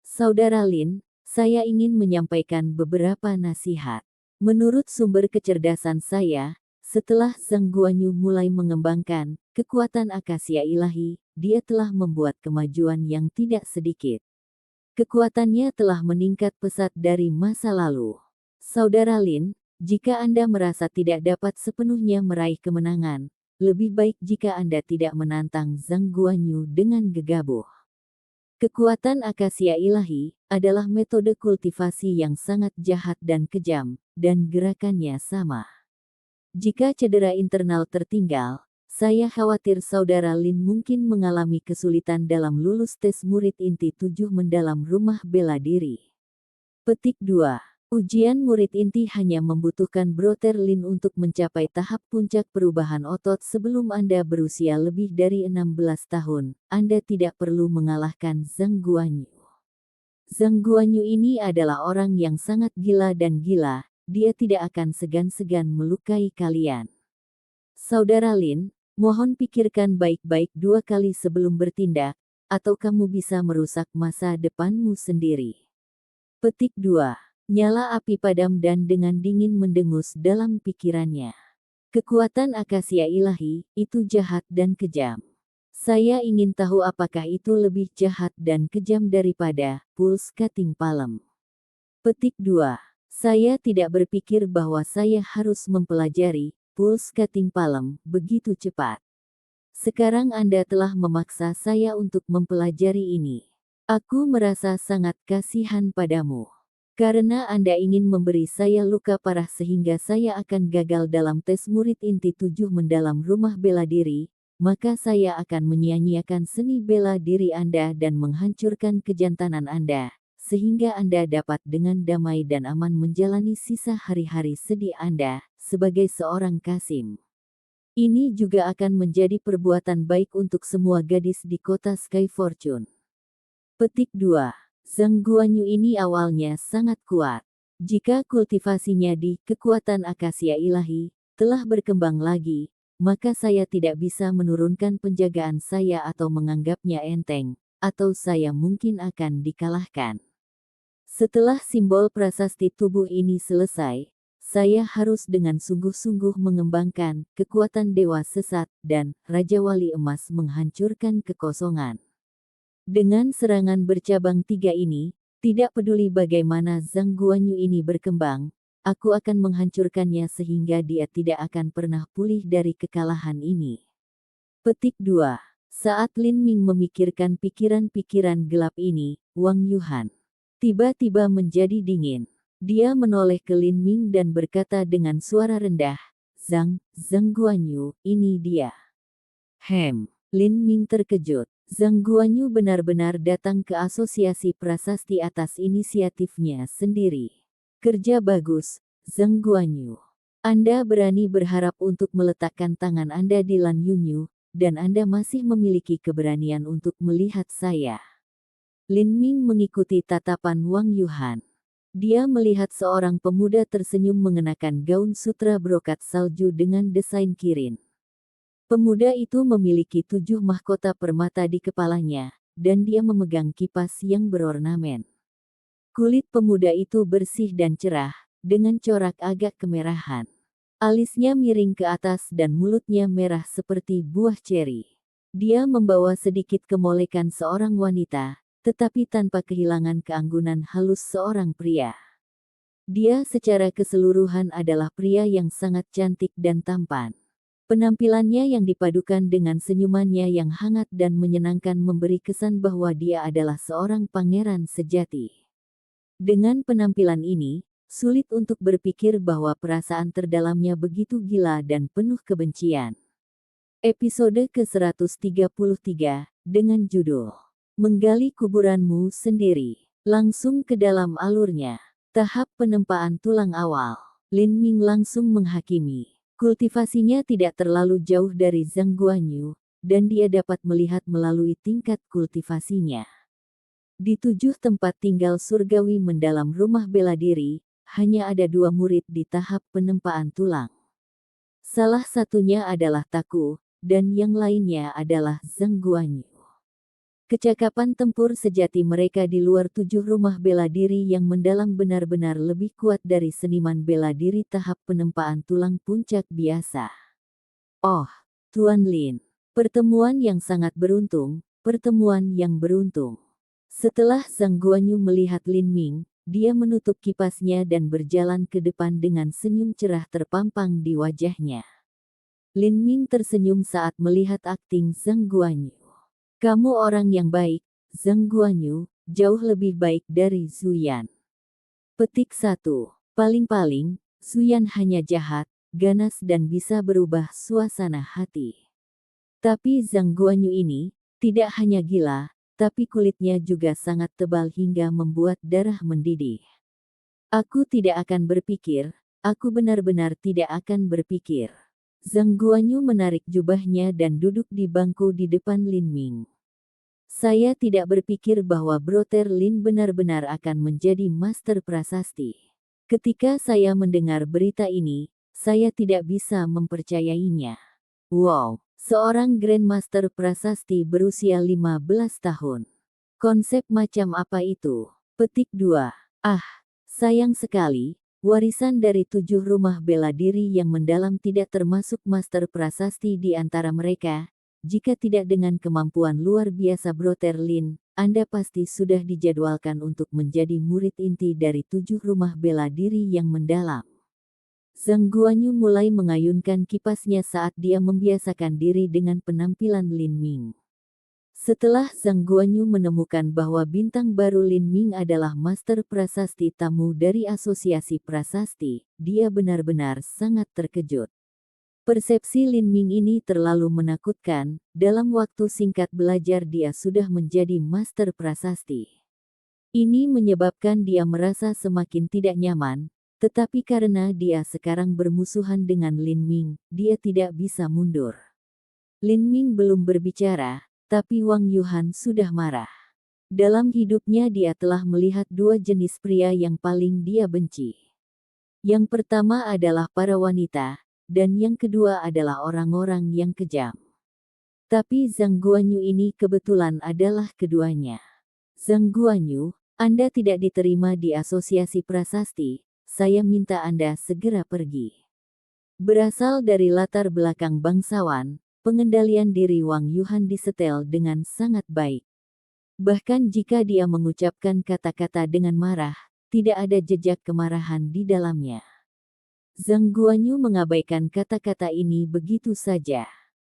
Saudara Lin, saya ingin menyampaikan beberapa nasihat. Menurut sumber kecerdasan saya, setelah Zhang Guanyu mulai mengembangkan kekuatan akasia ilahi, dia telah membuat kemajuan yang tidak sedikit. Kekuatannya telah meningkat pesat dari masa lalu. Saudara Lin, jika Anda merasa tidak dapat sepenuhnya meraih kemenangan, lebih baik jika Anda tidak menantang Zhang Guanyu dengan gegabah. Kekuatan akasia ilahi adalah metode kultivasi yang sangat jahat dan kejam, dan gerakannya sama. Jika cedera internal tertinggal, saya khawatir Saudara Lin mungkin mengalami kesulitan dalam lulus tes murid inti 7 mendalam rumah bela diri. Petik 2. Ujian murid inti hanya membutuhkan broterlin untuk mencapai tahap puncak perubahan otot sebelum Anda berusia lebih dari 16 tahun. Anda tidak perlu mengalahkan Zhang Guanyu. Zhang Guanyu ini adalah orang yang sangat gila dan gila, dia tidak akan segan-segan melukai kalian. Saudara Lin, mohon pikirkan baik-baik 2 kali sebelum bertindak, atau kamu bisa merusak masa depanmu sendiri. Petik 2. Nyala api padam dan dengan dingin mendengus dalam pikirannya. Kekuatan akasia ilahi, itu jahat dan kejam. Saya ingin tahu apakah itu lebih jahat dan kejam daripada Pulse Cutting Palm. Petik 2. Saya tidak berpikir bahwa saya harus mempelajari Pulse Cutting Palm begitu cepat. Sekarang Anda telah memaksa saya untuk mempelajari ini. Aku merasa sangat kasihan padamu. Karena Anda ingin memberi saya luka parah sehingga saya akan gagal dalam tes murid inti 7 mendalam rumah bela diri, maka saya akan menyia-nyiakan seni bela diri Anda dan menghancurkan kejantanan Anda, sehingga Anda dapat dengan damai dan aman menjalani sisa hari-hari sedih Anda, sebagai seorang Kasim. Ini juga akan menjadi perbuatan baik untuk semua gadis di kota Sky Fortune. Petik 2. Zhang Guanyu ini awalnya sangat kuat. Jika kultivasinya di kekuatan akasia ilahi telah berkembang lagi, maka saya tidak bisa menurunkan penjagaan saya atau menganggapnya enteng, atau saya mungkin akan dikalahkan. Setelah simbol prasasti tubuh ini selesai, saya harus dengan sungguh-sungguh mengembangkan kekuatan dewa sesat dan Raja Wali Emas menghancurkan kekosongan. Dengan serangan bercabang 3 ini, tidak peduli bagaimana Zhang Guanyu ini berkembang, aku akan menghancurkannya sehingga dia tidak akan pernah pulih dari kekalahan ini. Petik 2. Saat Lin Ming memikirkan pikiran-pikiran gelap ini, Wang Yuhan tiba-tiba menjadi dingin. Dia menoleh ke Lin Ming dan berkata dengan suara rendah, Zhang Guanyu, ini dia. Lin Ming terkejut. Zhang Guanyu benar-benar datang ke asosiasi prasasti atas inisiatifnya sendiri. Kerja bagus, Zhang Guanyu. Anda berani berharap untuk meletakkan tangan Anda di Lan Yunyu, dan Anda masih memiliki keberanian untuk melihat saya. Lin Ming mengikuti tatapan Wang Yuhan. Dia melihat seorang pemuda tersenyum mengenakan gaun sutra brokat salju dengan desain kirin. Pemuda itu memiliki 7 mahkota permata di kepalanya, dan dia memegang kipas yang berornamen. Kulit pemuda itu bersih dan cerah, dengan corak agak kemerahan. Alisnya miring ke atas dan mulutnya merah seperti buah ceri. Dia membawa sedikit kemolekan seorang wanita, tetapi tanpa kehilangan keanggunan halus seorang pria. Dia secara keseluruhan adalah pria yang sangat cantik dan tampan. Penampilannya yang dipadukan dengan senyumannya yang hangat dan menyenangkan memberi kesan bahwa dia adalah seorang pangeran sejati. Dengan penampilan ini, sulit untuk berpikir bahwa perasaan terdalamnya begitu gila dan penuh kebencian. Episode ke-133, dengan judul Menggali Kuburanmu Sendiri. Langsung ke dalam alurnya. Tahap penempaan tulang awal. Lin Ming langsung menghakimi. Kultivasinya tidak terlalu jauh dari Zhang Guanyu, dan dia dapat melihat melalui tingkat kultivasinya. Di 7 tempat tinggal surgawi mendalam rumah bela diri, hanya ada 2 murid di tahap penempaan tulang. Salah satunya adalah Taku, dan yang lainnya adalah Zhang Guanyu. Kecakapan tempur sejati mereka di luar 7 rumah bela diri yang mendalam benar-benar lebih kuat dari seniman bela diri tahap penempaan tulang puncak biasa. Oh, Tuan Lin. Pertemuan yang sangat beruntung, pertemuan yang beruntung. Setelah Zhang Guanyu melihat Lin Ming, dia menutup kipasnya dan berjalan ke depan dengan senyum cerah terpampang di wajahnya. Lin Ming tersenyum saat melihat akting Zhang Guanyu. Kamu orang yang baik, Zhang Guanyu, jauh lebih baik dari Zuyan. Petik 1. Paling-paling, Zuyan hanya jahat, ganas dan bisa berubah suasana hati. Tapi Zhang Guanyu ini, tidak hanya gila, tapi kulitnya juga sangat tebal hingga membuat darah mendidih. Aku tidak akan berpikir, aku benar-benar tidak akan berpikir. Zhang Guanyu menarik jubahnya dan duduk di bangku di depan Lin Ming. Saya tidak berpikir bahwa Brother Lin benar-benar akan menjadi master prasasti. Ketika saya mendengar berita ini, saya tidak bisa mempercayainya. Wow! Seorang Grandmaster Prasasti berusia 15 tahun. Konsep macam apa itu? Petik 2. Ah, sayang sekali, warisan dari 7 rumah bela diri yang mendalam tidak termasuk Master Prasasti di antara mereka. Jika tidak dengan kemampuan luar biasa Brother Lin, Anda pasti sudah dijadwalkan untuk menjadi murid inti dari 7 rumah bela diri yang mendalam. Zhang Guanyu mulai mengayunkan kipasnya saat dia membiasakan diri dengan penampilan Lin Ming. Setelah Zhang Guanyu menemukan bahwa bintang baru Lin Ming adalah master prasasti tamu dari asosiasi prasasti, dia benar-benar sangat terkejut. Persepsi Lin Ming ini terlalu menakutkan, dalam waktu singkat belajar dia sudah menjadi master prasasti. Ini menyebabkan dia merasa semakin tidak nyaman. Tetapi karena dia sekarang bermusuhan dengan Lin Ming, dia tidak bisa mundur. Lin Ming belum berbicara, tapi Wang Yuhan sudah marah. Dalam hidupnya dia telah melihat 2 jenis pria yang paling dia benci. Yang pertama adalah para wanita, dan yang kedua adalah orang-orang yang kejam. Tapi Zhang Guanyu ini kebetulan adalah keduanya. Zhang Guanyu, Anda tidak diterima di asosiasi prasasti. Saya minta Anda segera pergi. Berasal dari latar belakang bangsawan, pengendalian diri Wang Yuhan disetel dengan sangat baik. Bahkan jika dia mengucapkan kata-kata dengan marah, tidak ada jejak kemarahan di dalamnya. Zhang Guanyu mengabaikan kata-kata ini begitu saja.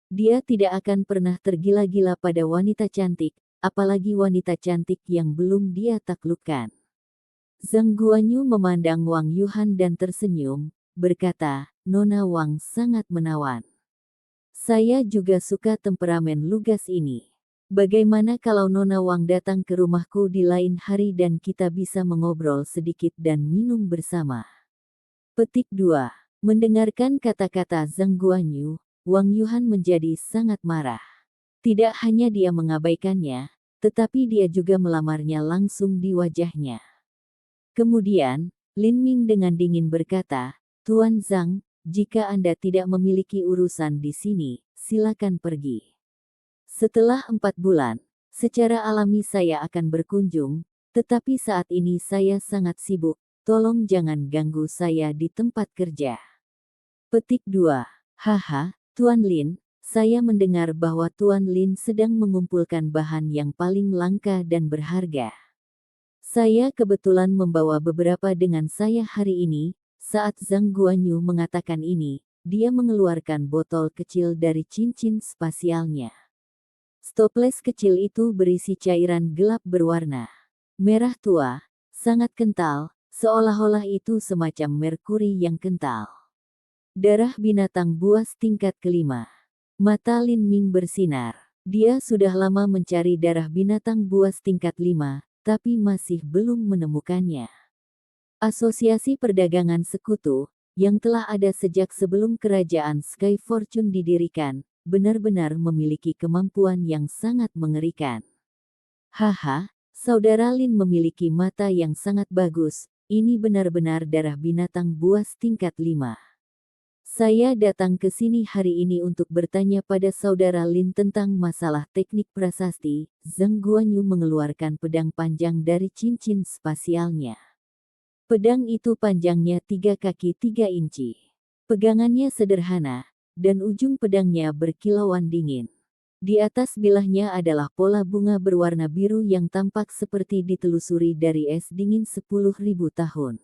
Dia tidak akan pernah tergila-gila pada wanita cantik, apalagi wanita cantik yang belum dia taklukkan. Zhang Guanyu memandang Wang Yuhan dan tersenyum, berkata, Nona Wang sangat menawan. Saya juga suka temperamen lugas ini. Bagaimana kalau Nona Wang datang ke rumahku di lain hari dan kita bisa mengobrol sedikit dan minum bersama. Petik 2. Mendengarkan kata-kata Zhang Guanyu, Wang Yuhan menjadi sangat marah. Tidak hanya dia mengabaikannya, tetapi dia juga melamarnya langsung di wajahnya. Kemudian, Lin Ming dengan dingin berkata, Tuan Zhang, jika Anda tidak memiliki urusan di sini, silakan pergi. Setelah 4 bulan, secara alami saya akan berkunjung, tetapi saat ini saya sangat sibuk, tolong jangan ganggu saya di tempat kerja. Petik 2. Haha, Tuan Lin, saya mendengar bahwa Tuan Lin sedang mengumpulkan bahan yang paling langka dan berharga. Saya kebetulan membawa beberapa dengan saya hari ini. Saat Zhang Guanyu mengatakan ini, dia mengeluarkan botol kecil dari cincin spasialnya. Stoples kecil itu berisi cairan gelap berwarna merah tua, sangat kental, seolah-olah itu semacam merkuri yang kental. Darah binatang buas tingkat kelima. Mata Lin Ming bersinar. Dia sudah lama mencari darah binatang buas tingkat 5, tapi masih belum menemukannya. Asosiasi Perdagangan Sekutu, yang telah ada sejak sebelum kerajaan Sky Fortune didirikan, benar-benar memiliki kemampuan yang sangat mengerikan. Haha, Saudara Lin memiliki mata yang sangat bagus, ini benar-benar darah binatang buas tingkat 5. Saya datang ke sini hari ini untuk bertanya pada Saudara Lin tentang masalah teknik prasasti. Zhang Guanyu mengeluarkan pedang panjang dari cincin spasialnya. Pedang itu panjangnya 3 kaki 3 inci. Pegangannya sederhana, dan ujung pedangnya berkilauan dingin. Di atas bilahnya adalah pola bunga berwarna biru yang tampak seperti ditelusuri dari es dingin 10.000 tahun.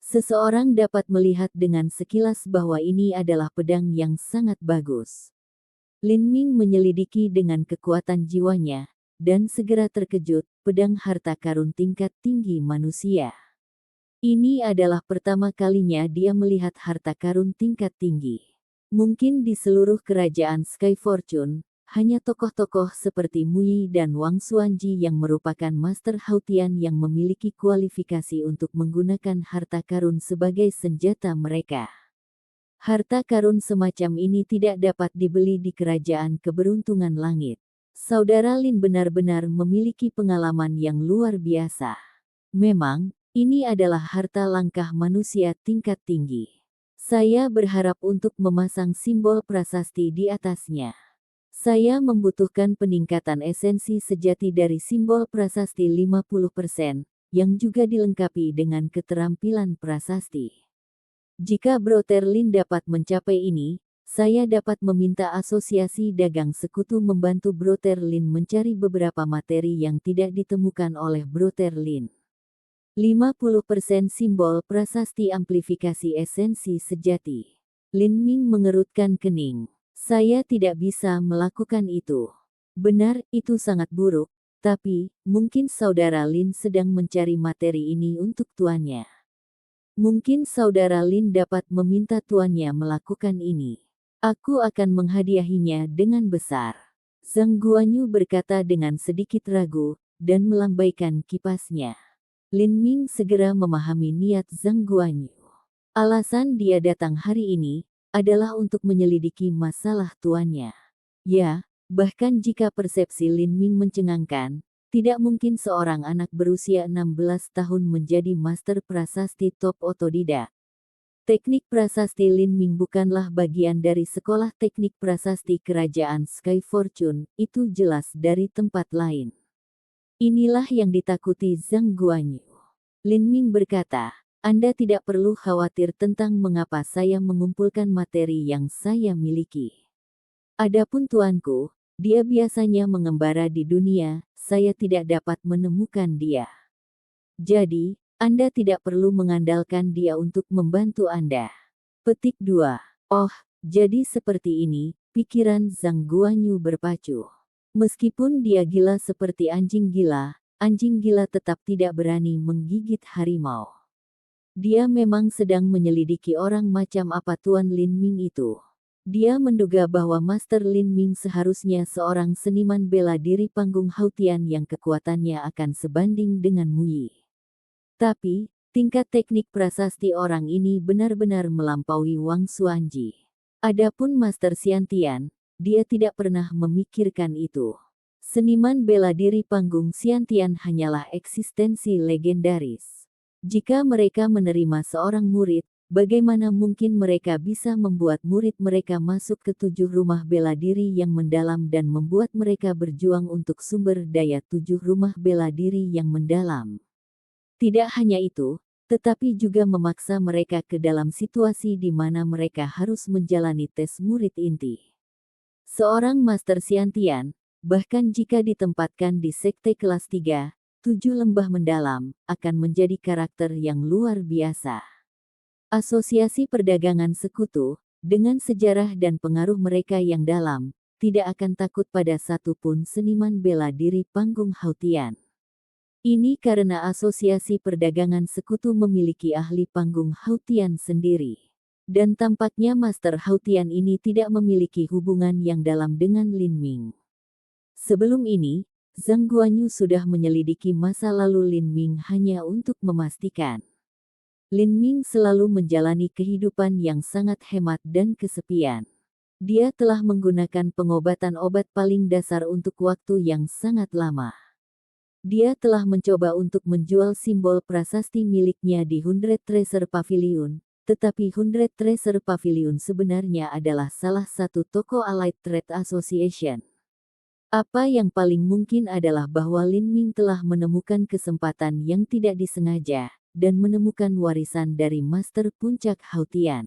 Seseorang dapat melihat dengan sekilas bahwa ini adalah pedang yang sangat bagus. Lin Ming menyelidiki dengan kekuatan jiwanya, dan segera terkejut, pedang harta karun tingkat tinggi manusia. Ini adalah pertama kalinya dia melihat harta karun tingkat tinggi. Mungkin di seluruh kerajaan Sky Fortune, hanya tokoh-tokoh seperti Mu Yi dan Wang Xuanji yang merupakan Master Hautian yang memiliki kualifikasi untuk menggunakan harta karun sebagai senjata mereka. Harta karun semacam ini tidak dapat dibeli di kerajaan keberuntungan langit. Saudara Lin benar-benar memiliki pengalaman yang luar biasa. Memang, ini adalah harta langkah manusia tingkat tinggi. Saya berharap untuk memasang simbol prasasti di atasnya. Saya membutuhkan peningkatan esensi sejati dari simbol prasasti 50%, yang juga dilengkapi dengan keterampilan prasasti. Jika Brother Lin dapat mencapai ini, saya dapat meminta Asosiasi Dagang Sekutu membantu Brother Lin mencari beberapa materi yang tidak ditemukan oleh Brother Lin. 50% simbol prasasti amplifikasi esensi sejati. Lin Ming mengerutkan kening. Saya tidak bisa melakukan itu. Benar, itu sangat buruk, tapi mungkin Saudara Lin sedang mencari materi ini untuk tuannya. Mungkin Saudara Lin dapat meminta tuannya melakukan ini. Aku akan menghadiahinya dengan besar. Zhang Guanyu berkata dengan sedikit ragu, dan melambaikan kipasnya. Lin Ming segera memahami niat Zhang Guanyu. Alasan dia datang hari ini adalah untuk menyelidiki masalah tuannya. Ya, bahkan jika persepsi Lin Ming mencengangkan, tidak mungkin seorang anak berusia 16 tahun menjadi master prasasti top otodidak. Teknik prasasti Lin Ming bukanlah bagian dari sekolah teknik prasasti kerajaan Sky Fortune, itu jelas dari tempat lain. Inilah yang ditakuti Zhang Guanyu. Lin Ming berkata, Anda tidak perlu khawatir tentang mengapa saya mengumpulkan materi yang saya miliki. Adapun tuanku, dia biasanya mengembara di dunia, saya tidak dapat menemukan dia. Jadi, Anda tidak perlu mengandalkan dia untuk membantu Anda. Petik 2. Oh, jadi seperti ini, pikiran Zhang Guanyu berpacu. Meskipun dia gila seperti anjing gila tetap tidak berani menggigit harimau. Dia memang sedang menyelidiki orang macam apa Tuan Lin Ming itu. Dia menduga bahwa Master Lin Ming seharusnya seorang seniman bela diri panggung Hautian yang kekuatannya akan sebanding dengan Mu Yi. Tapi, tingkat teknik prasasti orang ini benar-benar melampaui Wang Xuanji. Adapun Master Xiantian, dia tidak pernah memikirkan itu. Seniman bela diri panggung Xiantian hanyalah eksistensi legendaris. Jika mereka menerima seorang murid, bagaimana mungkin mereka bisa membuat murid mereka masuk ke 7 rumah bela diri yang mendalam dan membuat mereka berjuang untuk sumber daya 7 rumah bela diri yang mendalam. Tidak hanya itu, tetapi juga memaksa mereka ke dalam situasi di mana mereka harus menjalani tes murid inti. Seorang Master Siantian, bahkan jika ditempatkan di sekte kelas 3, 7 lembah mendalam, akan menjadi karakter yang luar biasa. Asosiasi Perdagangan Sekutu, dengan sejarah dan pengaruh mereka yang dalam, tidak akan takut pada satupun seniman bela diri panggung Hautian. Ini karena Asosiasi Perdagangan Sekutu memiliki ahli panggung Hautian sendiri. Dan tampaknya Master Hautian ini tidak memiliki hubungan yang dalam dengan Lin Ming. Sebelum ini, Zhang Guanyu sudah menyelidiki masa lalu Lin Ming hanya untuk memastikan. Lin Ming selalu menjalani kehidupan yang sangat hemat dan kesepian. Dia telah menggunakan pengobatan obat paling dasar untuk waktu yang sangat lama. Dia telah mencoba untuk menjual simbol prasasti miliknya di Hundred Treasure Pavilion, tetapi Hundred Treasure Pavilion sebenarnya adalah salah satu toko Allied Trade Association. Apa yang paling mungkin adalah bahwa Lin Ming telah menemukan kesempatan yang tidak disengaja, dan menemukan warisan dari Master Puncak Hautian.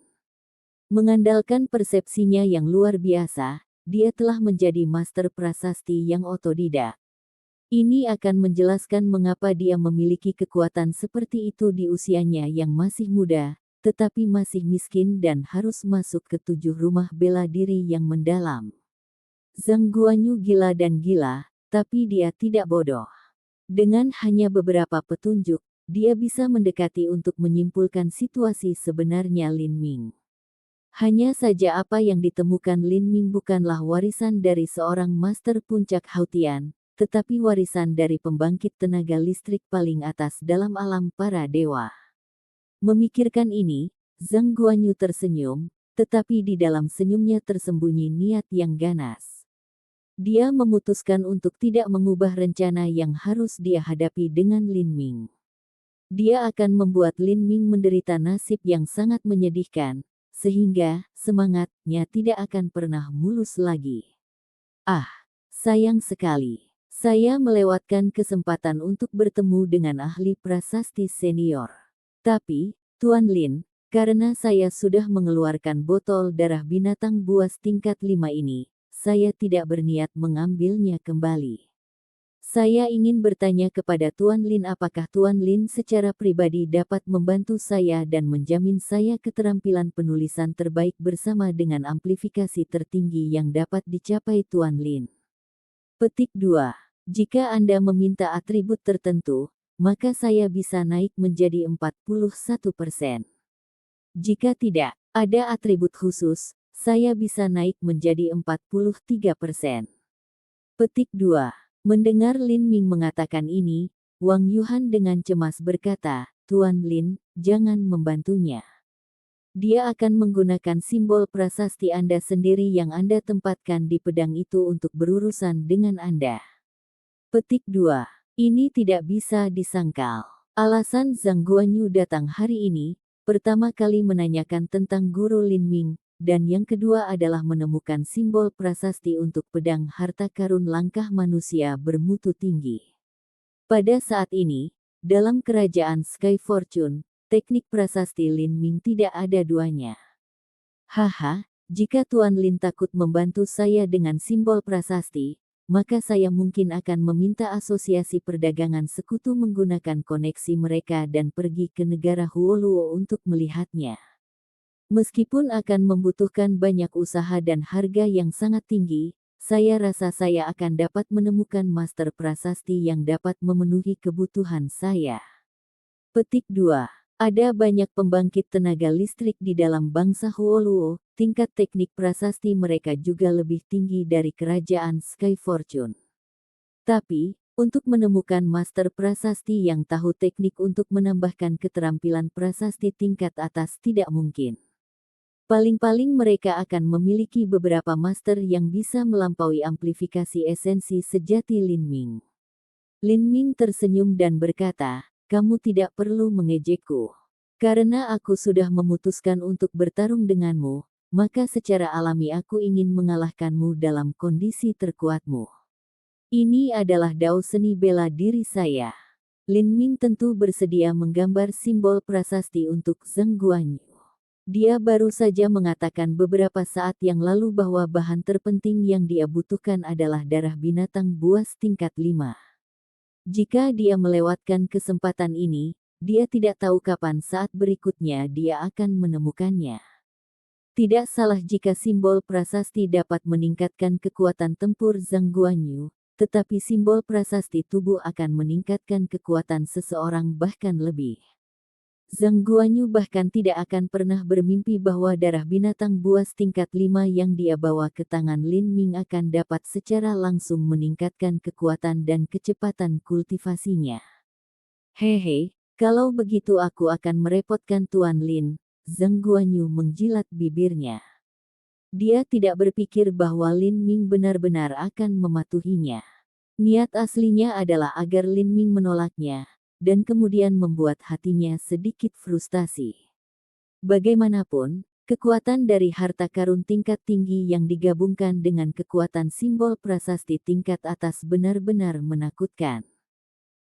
Mengandalkan persepsinya yang luar biasa, dia telah menjadi Master Prasasti yang otodidak. Ini akan menjelaskan mengapa dia memiliki kekuatan seperti itu di usianya yang masih muda, tetapi masih miskin dan harus masuk ke 7 rumah bela diri yang mendalam. Zhang Guanyu gila dan gila, tapi dia tidak bodoh. Dengan hanya beberapa petunjuk, dia bisa mendekati untuk menyimpulkan situasi sebenarnya Lin Ming. Hanya saja apa yang ditemukan Lin Ming bukanlah warisan dari seorang Master Puncak Hautian, tetapi warisan dari pembangkit tenaga listrik paling atas dalam alam para dewa. Memikirkan ini, Zhang Guanyu tersenyum, tetapi di dalam senyumnya tersembunyi niat yang ganas. Dia memutuskan untuk tidak mengubah rencana yang harus dia hadapi dengan Lin Ming. Dia akan membuat Lin Ming menderita nasib yang sangat menyedihkan, sehingga semangatnya tidak akan pernah mulus lagi. Ah, sayang sekali. Saya melewatkan kesempatan untuk bertemu dengan ahli prasasti senior. Tapi, Tuan Lin, karena saya sudah mengeluarkan botol darah binatang buas tingkat 5 ini, saya tidak berniat mengambilnya kembali. Saya ingin bertanya kepada Tuan Lin apakah Tuan Lin secara pribadi dapat membantu saya dan menjamin saya keterampilan penulisan terbaik bersama dengan amplifikasi tertinggi yang dapat dicapai Tuan Lin. Petik 2. Jika Anda meminta atribut tertentu, maka saya bisa naik menjadi 41%. Jika tidak ada atribut khusus, saya bisa naik menjadi 43%. Petik 2. Mendengar Lin Ming mengatakan ini, Wang Yuhan dengan cemas berkata, Tuan Lin, jangan membantunya. Dia akan menggunakan simbol prasasti Anda sendiri yang Anda tempatkan di pedang itu untuk berurusan dengan Anda. Petik 2. Ini tidak bisa disangkal. Alasan Zhang Guanyu datang hari ini, pertama kali menanyakan tentang guru Lin Ming, dan yang kedua adalah menemukan simbol prasasti untuk pedang harta karun langkah manusia bermutu tinggi. Pada saat ini, dalam kerajaan Sky Fortune, teknik prasasti Lin Ming tidak ada duanya. Haha, jika Tuan Lin takut membantu saya dengan simbol prasasti, maka saya mungkin akan meminta Asosiasi Perdagangan Sekutu menggunakan koneksi mereka dan pergi ke negara Huoluo untuk melihatnya. Meskipun akan membutuhkan banyak usaha dan harga yang sangat tinggi, saya rasa saya akan dapat menemukan master prasasti yang dapat memenuhi kebutuhan saya. Petik 2. Ada banyak pembangkit tenaga listrik di dalam bangsa Huoluo, tingkat teknik prasasti mereka juga lebih tinggi dari kerajaan Sky Fortune. Tapi, untuk menemukan master prasasti yang tahu teknik untuk menambahkan keterampilan prasasti tingkat atas tidak mungkin. Paling-paling mereka akan memiliki beberapa master yang bisa melampaui amplifikasi esensi sejati Lin Ming. Lin Ming tersenyum dan berkata, kamu tidak perlu mengejekku. Karena aku sudah memutuskan untuk bertarung denganmu, maka secara alami aku ingin mengalahkanmu dalam kondisi terkuatmu. Ini adalah dao seni bela diri saya. Lin Ming tentu bersedia menggambar simbol prasasti untuk Zheng Guanyu. Dia baru saja mengatakan beberapa saat yang lalu bahwa bahan terpenting yang dia butuhkan adalah darah binatang buas tingkat 5. Jika dia melewatkan kesempatan ini, dia tidak tahu kapan saat berikutnya dia akan menemukannya. Tidak salah jika simbol prasasti dapat meningkatkan kekuatan tempur Zheng Guanyu, tetapi simbol prasasti tubuh akan meningkatkan kekuatan seseorang bahkan lebih. Zheng Guanyu bahkan tidak akan pernah bermimpi bahwa darah binatang buas tingkat 5 yang dia bawa ke tangan Lin Ming akan dapat secara langsung meningkatkan kekuatan dan kecepatan kultivasinya. Hehe, kalau begitu aku akan merepotkan Tuan Lin. Zheng Guanyu menjilat bibirnya. Dia tidak berpikir bahwa Lin Ming benar-benar akan mematuhinya. Niat aslinya adalah agar Lin Ming menolaknya, dan kemudian membuat hatinya sedikit frustasi. Bagaimanapun, kekuatan dari harta karun tingkat tinggi yang digabungkan dengan kekuatan simbol prasasti tingkat atas benar-benar menakutkan.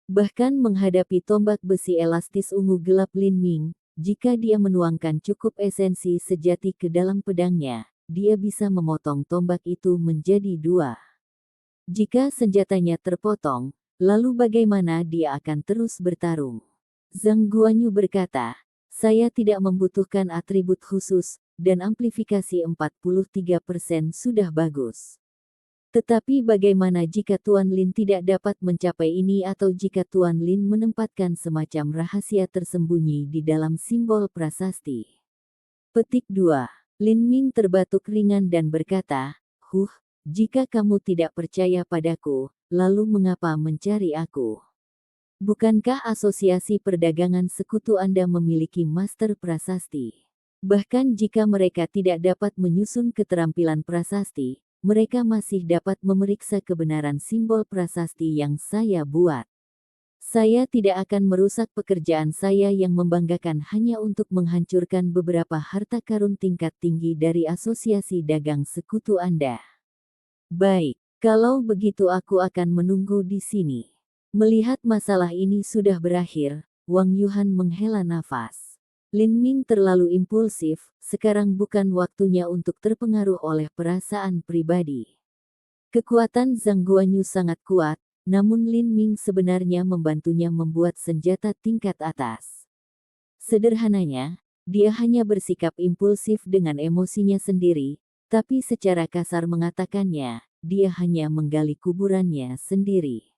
Bahkan menghadapi tombak besi elastis ungu gelap Lin Ming, jika dia menuangkan cukup esensi sejati ke dalam pedangnya, dia bisa memotong tombak itu menjadi 2. Jika senjatanya terpotong, lalu bagaimana dia akan terus bertarung? Zheng Guanyu berkata, saya tidak membutuhkan atribut khusus, dan amplifikasi 43% sudah bagus. Tetapi bagaimana jika Tuan Lin tidak dapat mencapai ini atau jika Tuan Lin menempatkan semacam rahasia tersembunyi di dalam simbol prasasti? Petik 2. Lin Ming terbatuk ringan dan berkata, jika kamu tidak percaya padaku, lalu mengapa mencari aku? Bukankah asosiasi perdagangan sekutu Anda memiliki master prasasti? Bahkan jika mereka tidak dapat menyusun keterampilan prasasti, mereka masih dapat memeriksa kebenaran simbol prasasti yang saya buat. Saya tidak akan merusak pekerjaan saya yang membanggakan hanya untuk menghancurkan beberapa harta karun tingkat tinggi dari asosiasi dagang sekutu Anda. Baik, kalau begitu aku akan menunggu di sini. Melihat masalah ini sudah berakhir, Wang Yuhan menghela nafas. Lin Ming terlalu impulsif, sekarang bukan waktunya untuk terpengaruh oleh perasaan pribadi. Kekuatan Zheng Guanyu sangat kuat, namun Lin Ming sebenarnya membantunya membuat senjata tingkat atas. Sederhananya, dia hanya bersikap impulsif dengan emosinya sendiri, tapi secara kasar mengatakannya, dia hanya menggali kuburannya sendiri.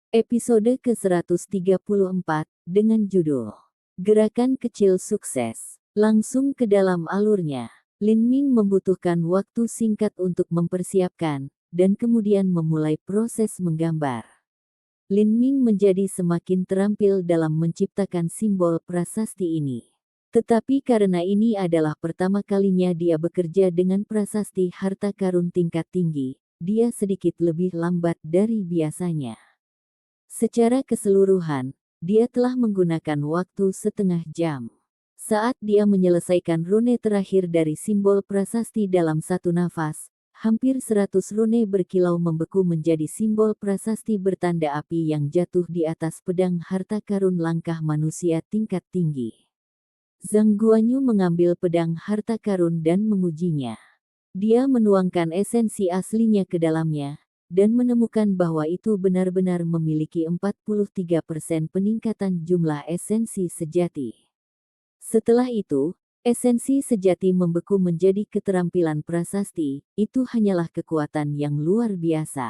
Episode ke-134, dengan judul Gerakan Kecil Sukses. Langsung ke dalam alurnya, Lin Ming membutuhkan waktu singkat untuk mempersiapkan, dan kemudian memulai proses menggambar. Lin Ming menjadi semakin terampil dalam menciptakan simbol prasasti ini. Tetapi karena ini adalah pertama kalinya dia bekerja dengan prasasti harta karun tingkat tinggi, dia sedikit lebih lambat dari biasanya. Secara keseluruhan, dia telah menggunakan waktu setengah jam. Saat dia menyelesaikan rune terakhir dari simbol prasasti dalam satu nafas, hampir 100 rune berkilau membeku menjadi simbol prasasti bertanda api yang jatuh di atas pedang harta karun langkah manusia tingkat tinggi. Zheng Guanyu mengambil pedang harta karun dan mengujinya. Dia menuangkan esensi aslinya ke dalamnya, dan menemukan bahwa itu benar-benar memiliki 43% peningkatan jumlah esensi sejati. Setelah itu, esensi sejati membeku menjadi keterampilan prasasti, itu hanyalah kekuatan yang luar biasa.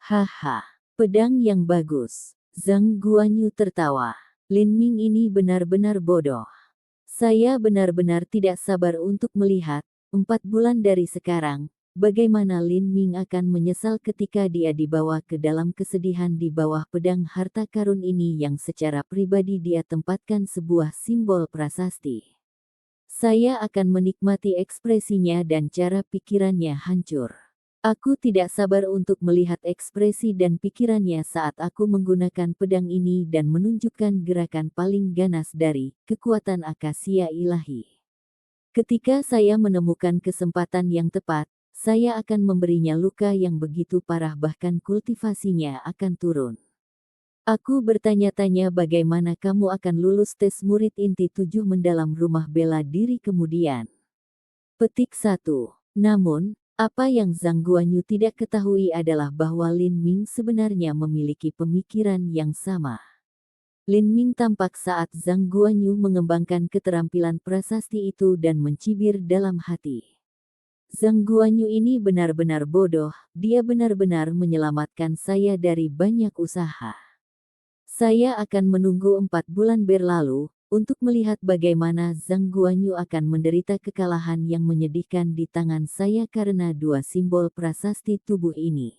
Haha, pedang yang bagus. Zheng Guanyu tertawa. Lin Ming ini benar-benar bodoh. Saya benar-benar tidak sabar untuk melihat, 4 bulan dari sekarang, bagaimana Lin Ming akan menyesal ketika dia dibawa ke dalam kesedihan di bawah pedang harta karun ini yang secara pribadi dia tempatkan sebuah simbol prasasti. Saya akan menikmati ekspresinya dan cara pikirannya hancur. Aku tidak sabar untuk melihat ekspresi dan pikirannya saat aku menggunakan pedang ini dan menunjukkan gerakan paling ganas dari kekuatan akasia ilahi. Ketika saya menemukan kesempatan yang tepat, saya akan memberinya luka yang begitu parah bahkan kultivasinya akan turun. Aku bertanya-tanya bagaimana kamu akan lulus tes murid inti 7 mendalam rumah bela diri kemudian. Petik 1. Namun, apa yang Zhang Guanyu tidak ketahui adalah bahwa Lin Ming sebenarnya memiliki pemikiran yang sama. Lin Ming tampak saat Zhang Guanyu mengembangkan keterampilan prasasti itu dan mencibir dalam hati. Zhang Guanyu ini benar-benar bodoh, dia benar-benar menyelamatkan saya dari banyak usaha. Saya akan menunggu 4 bulan berlalu, untuk melihat bagaimana Zhang Guanyu akan menderita kekalahan yang menyedihkan di tangan saya karena dua simbol prasasti tubuh ini.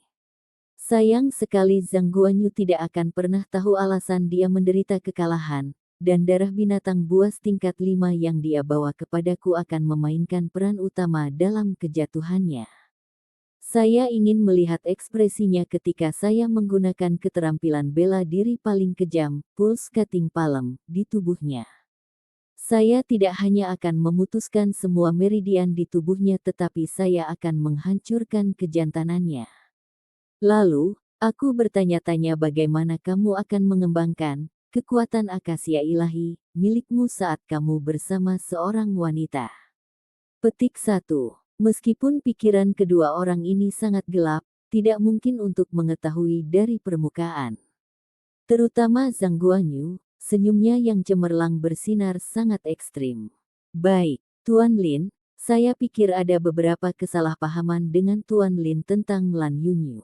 Sayang sekali Zhang Guanyu tidak akan pernah tahu alasan dia menderita kekalahan, dan darah binatang buas tingkat 5 yang dia bawa kepadaku akan memainkan peran utama dalam kejatuhannya. Saya ingin melihat ekspresinya ketika saya menggunakan keterampilan bela diri paling kejam, Pulse Cutting Palm, di tubuhnya. Saya tidak hanya akan memutuskan semua meridian di tubuhnya tetapi saya akan menghancurkan kejantanannya. Lalu, aku bertanya-tanya bagaimana kamu akan mengembangkan kekuatan akasia ilahi milikmu saat kamu bersama seorang wanita. Petik 1. Meskipun pikiran kedua orang ini sangat gelap, tidak mungkin untuk mengetahui dari permukaan. Terutama Zhang Guanyu, senyumnya yang cemerlang bersinar sangat ekstrim. Baik, Tuan Lin, saya pikir ada beberapa kesalahpahaman dengan Tuan Lin tentang Lan Yunyu.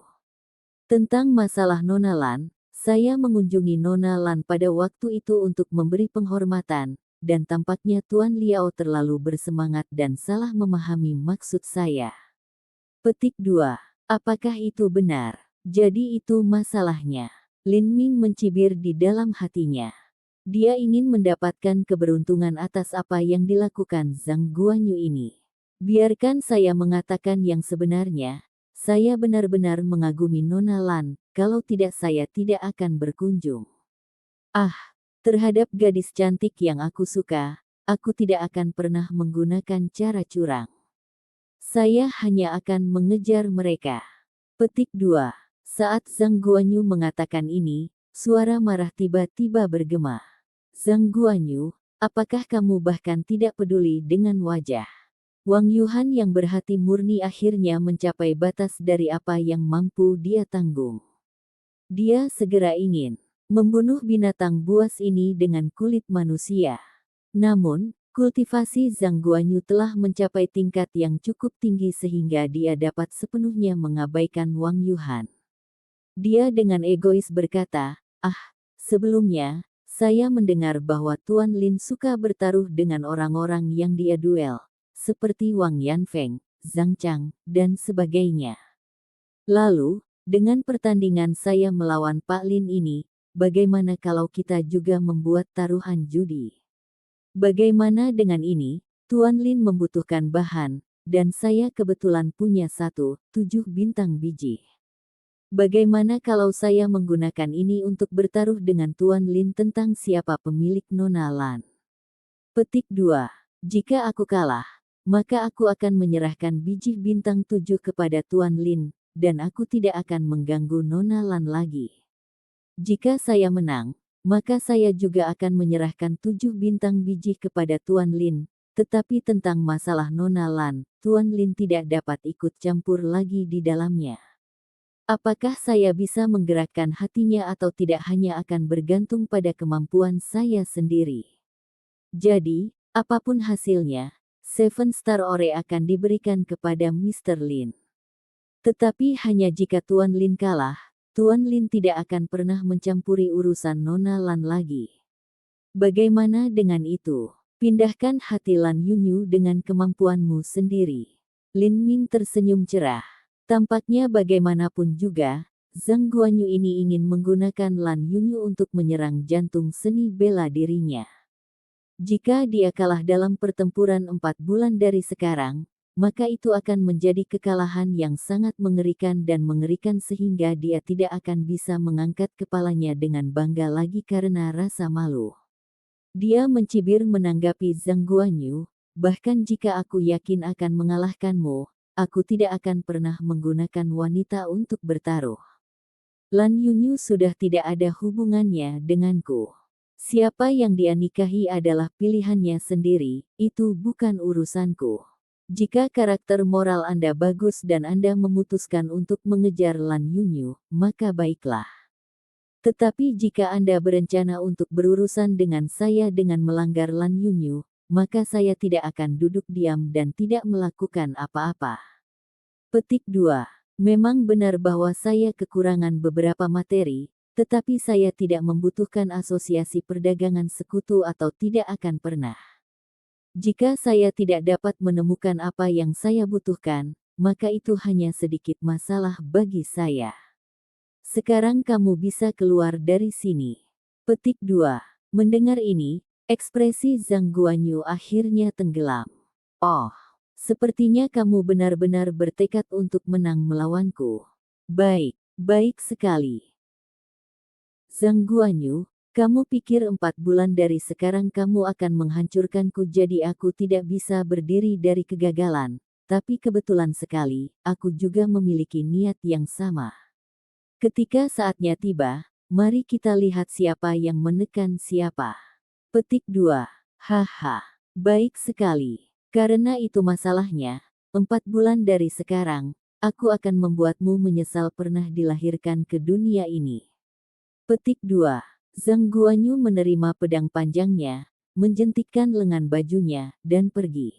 Tentang masalah Nona Lan, saya mengunjungi Nona Lan pada waktu itu untuk memberi penghormatan, dan tampaknya Tuan Liao terlalu bersemangat dan salah memahami maksud saya. Petik 2. Apakah itu benar? Jadi itu masalahnya. Lin Ming mencibir di dalam hatinya. Dia ingin mendapatkan keberuntungan atas apa yang dilakukan Zhang Guanyu ini. Biarkan saya mengatakan yang sebenarnya, saya benar-benar mengagumi Nona Lan, kalau tidak saya tidak akan berkunjung. Terhadap gadis cantik yang aku suka, aku tidak akan pernah menggunakan cara curang. Saya hanya akan mengejar mereka. Petik 2. Saat Zhang Guanyu mengatakan ini, suara marah tiba-tiba bergema. Zhang Guanyu, apakah kamu bahkan tidak peduli dengan wajah? Wang Yuhan yang berhati murni akhirnya mencapai batas dari apa yang mampu dia tanggung. Dia segera ingin membunuh binatang buas ini dengan kulit manusia. Namun, kultivasi Zhang Guanyu telah mencapai tingkat yang cukup tinggi sehingga dia dapat sepenuhnya mengabaikan Wang Yuhan. Dia dengan egois berkata, sebelumnya, saya mendengar bahwa Tuan Lin suka bertaruh dengan orang-orang yang dia duel, seperti Wang Yanfeng, Zhang Chang, dan sebagainya. Lalu, dengan pertandingan saya melawan Pak Lin ini, bagaimana kalau kita juga membuat taruhan judi? Bagaimana dengan ini? Tuan Lin membutuhkan bahan, dan saya kebetulan punya 7 bintang biji. Bagaimana kalau saya menggunakan ini untuk bertaruh dengan Tuan Lin tentang siapa pemilik Nona Lan? Petik 2. Jika aku kalah, maka aku akan menyerahkan biji bintang 7 kepada Tuan Lin, dan aku tidak akan mengganggu Nona Lan lagi. Jika saya menang, maka saya juga akan menyerahkan 7 bintang biji kepada Tuan Lin, tetapi tentang masalah Nona Lan, Tuan Lin tidak dapat ikut campur lagi di dalamnya. Apakah saya bisa menggerakkan hatinya atau tidak hanya akan bergantung pada kemampuan saya sendiri. Jadi, apapun hasilnya, 7 Star Ore akan diberikan kepada Mr. Lin. Tetapi hanya jika Tuan Lin kalah, Tuan Lin tidak akan pernah mencampuri urusan Nona Lan lagi. Bagaimana dengan itu? Pindahkan hati Lan Yunyu dengan kemampuanmu sendiri. Lin Ming tersenyum cerah. Tampaknya bagaimanapun juga, Zhang Guanyu ini ingin menggunakan Lan Yunyu untuk menyerang jantung seni bela dirinya. Jika dia kalah dalam pertempuran 4 bulan dari sekarang, maka itu akan menjadi kekalahan yang sangat mengerikan dan mengerikan sehingga dia tidak akan bisa mengangkat kepalanya dengan bangga lagi karena rasa malu. Dia mencibir menanggapi Zhang Guanyu, bahkan jika aku yakin akan mengalahkanmu, aku tidak akan pernah menggunakan wanita untuk bertaruh. Lan Yunyu sudah tidak ada hubungannya denganku. Siapa yang dia nikahi adalah pilihannya sendiri, itu bukan urusanku. Jika karakter moral Anda bagus dan Anda memutuskan untuk mengejar Lan Yunyu, maka baiklah. Tetapi jika Anda berencana untuk berurusan dengan saya dengan melanggar Lan Yunyu, maka saya tidak akan duduk diam dan tidak melakukan apa-apa. Petik 2. Memang benar bahwa saya kekurangan beberapa materi, tetapi saya tidak membutuhkan asosiasi perdagangan sekutu atau tidak akan pernah. Jika saya tidak dapat menemukan apa yang saya butuhkan, maka itu hanya sedikit masalah bagi saya. Sekarang kamu bisa keluar dari sini. Petik 2. Mendengar ini, ekspresi Zhang Guanyu akhirnya tenggelam. Oh. Sepertinya kamu benar-benar bertekad untuk menang melawanku. Baik, baik sekali. Zhang Guanyu, kamu pikir 4 bulan dari sekarang kamu akan menghancurkanku jadi aku tidak bisa berdiri dari kegagalan, tapi kebetulan sekali, aku juga memiliki niat yang sama. Ketika saatnya tiba, mari kita lihat siapa yang menekan siapa. Petik 2. Haha, baik sekali. Karena itu masalahnya, 4 bulan dari sekarang, aku akan membuatmu menyesal pernah dilahirkan ke dunia ini. Petik 2. Zhang Guanyu menerima pedang panjangnya, menjentikkan lengan bajunya, dan pergi.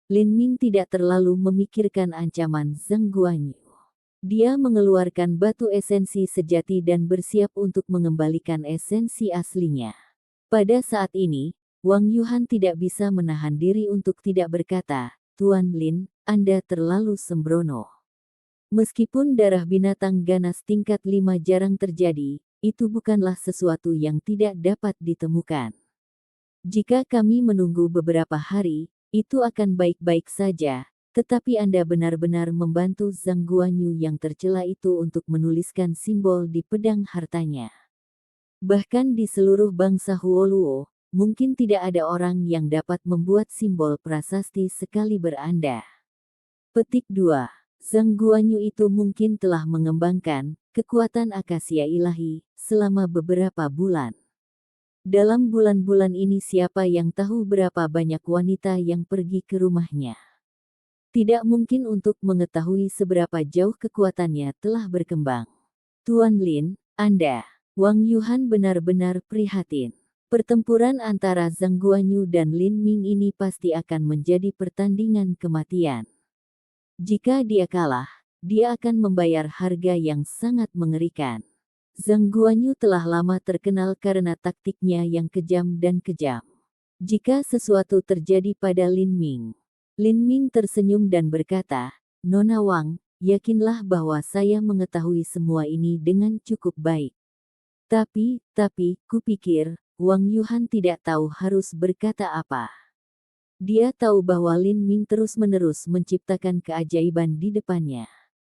Lin Ming tidak terlalu memikirkan ancaman Zhang Guanyu. Dia mengeluarkan batu esensi sejati dan bersiap untuk mengembalikan esensi aslinya. Pada saat ini, Wang Yuhan tidak bisa menahan diri untuk tidak berkata, "Tuan Lin, Anda terlalu sembrono." Meskipun darah binatang ganas tingkat 5 jarang terjadi, itu bukanlah sesuatu yang tidak dapat ditemukan. Jika kami menunggu beberapa hari, itu akan baik-baik saja, tetapi Anda benar-benar membantu Zhang Guanyu yang tercela itu untuk menuliskan simbol di pedang hartanya. Bahkan di seluruh bangsa Huoluo, mungkin tidak ada orang yang dapat membuat simbol prasasti sekaliber Anda. Petik 2. Zhang Guanyu itu mungkin telah mengembangkan kekuatan akasia ilahi selama beberapa bulan. Dalam bulan-bulan ini siapa yang tahu berapa banyak wanita yang pergi ke rumahnya. Tidak mungkin untuk mengetahui seberapa jauh kekuatannya telah berkembang. Tuan Lin, Anda. Wang Yuhan benar-benar prihatin. Pertempuran antara Zhang Guanyu dan Lin Ming ini pasti akan menjadi pertandingan kematian. Jika dia kalah, dia akan membayar harga yang sangat mengerikan. Zhang Guanyu telah lama terkenal karena taktiknya yang kejam dan kejam. Jika sesuatu terjadi pada Lin Ming tersenyum dan berkata, "Nona Wang, yakinlah bahwa saya mengetahui semua ini dengan cukup baik. Tapi, kupikir, Wang Yuhan tidak tahu harus berkata apa. Dia tahu bahwa Lin Ming terus-menerus menciptakan keajaiban di depannya.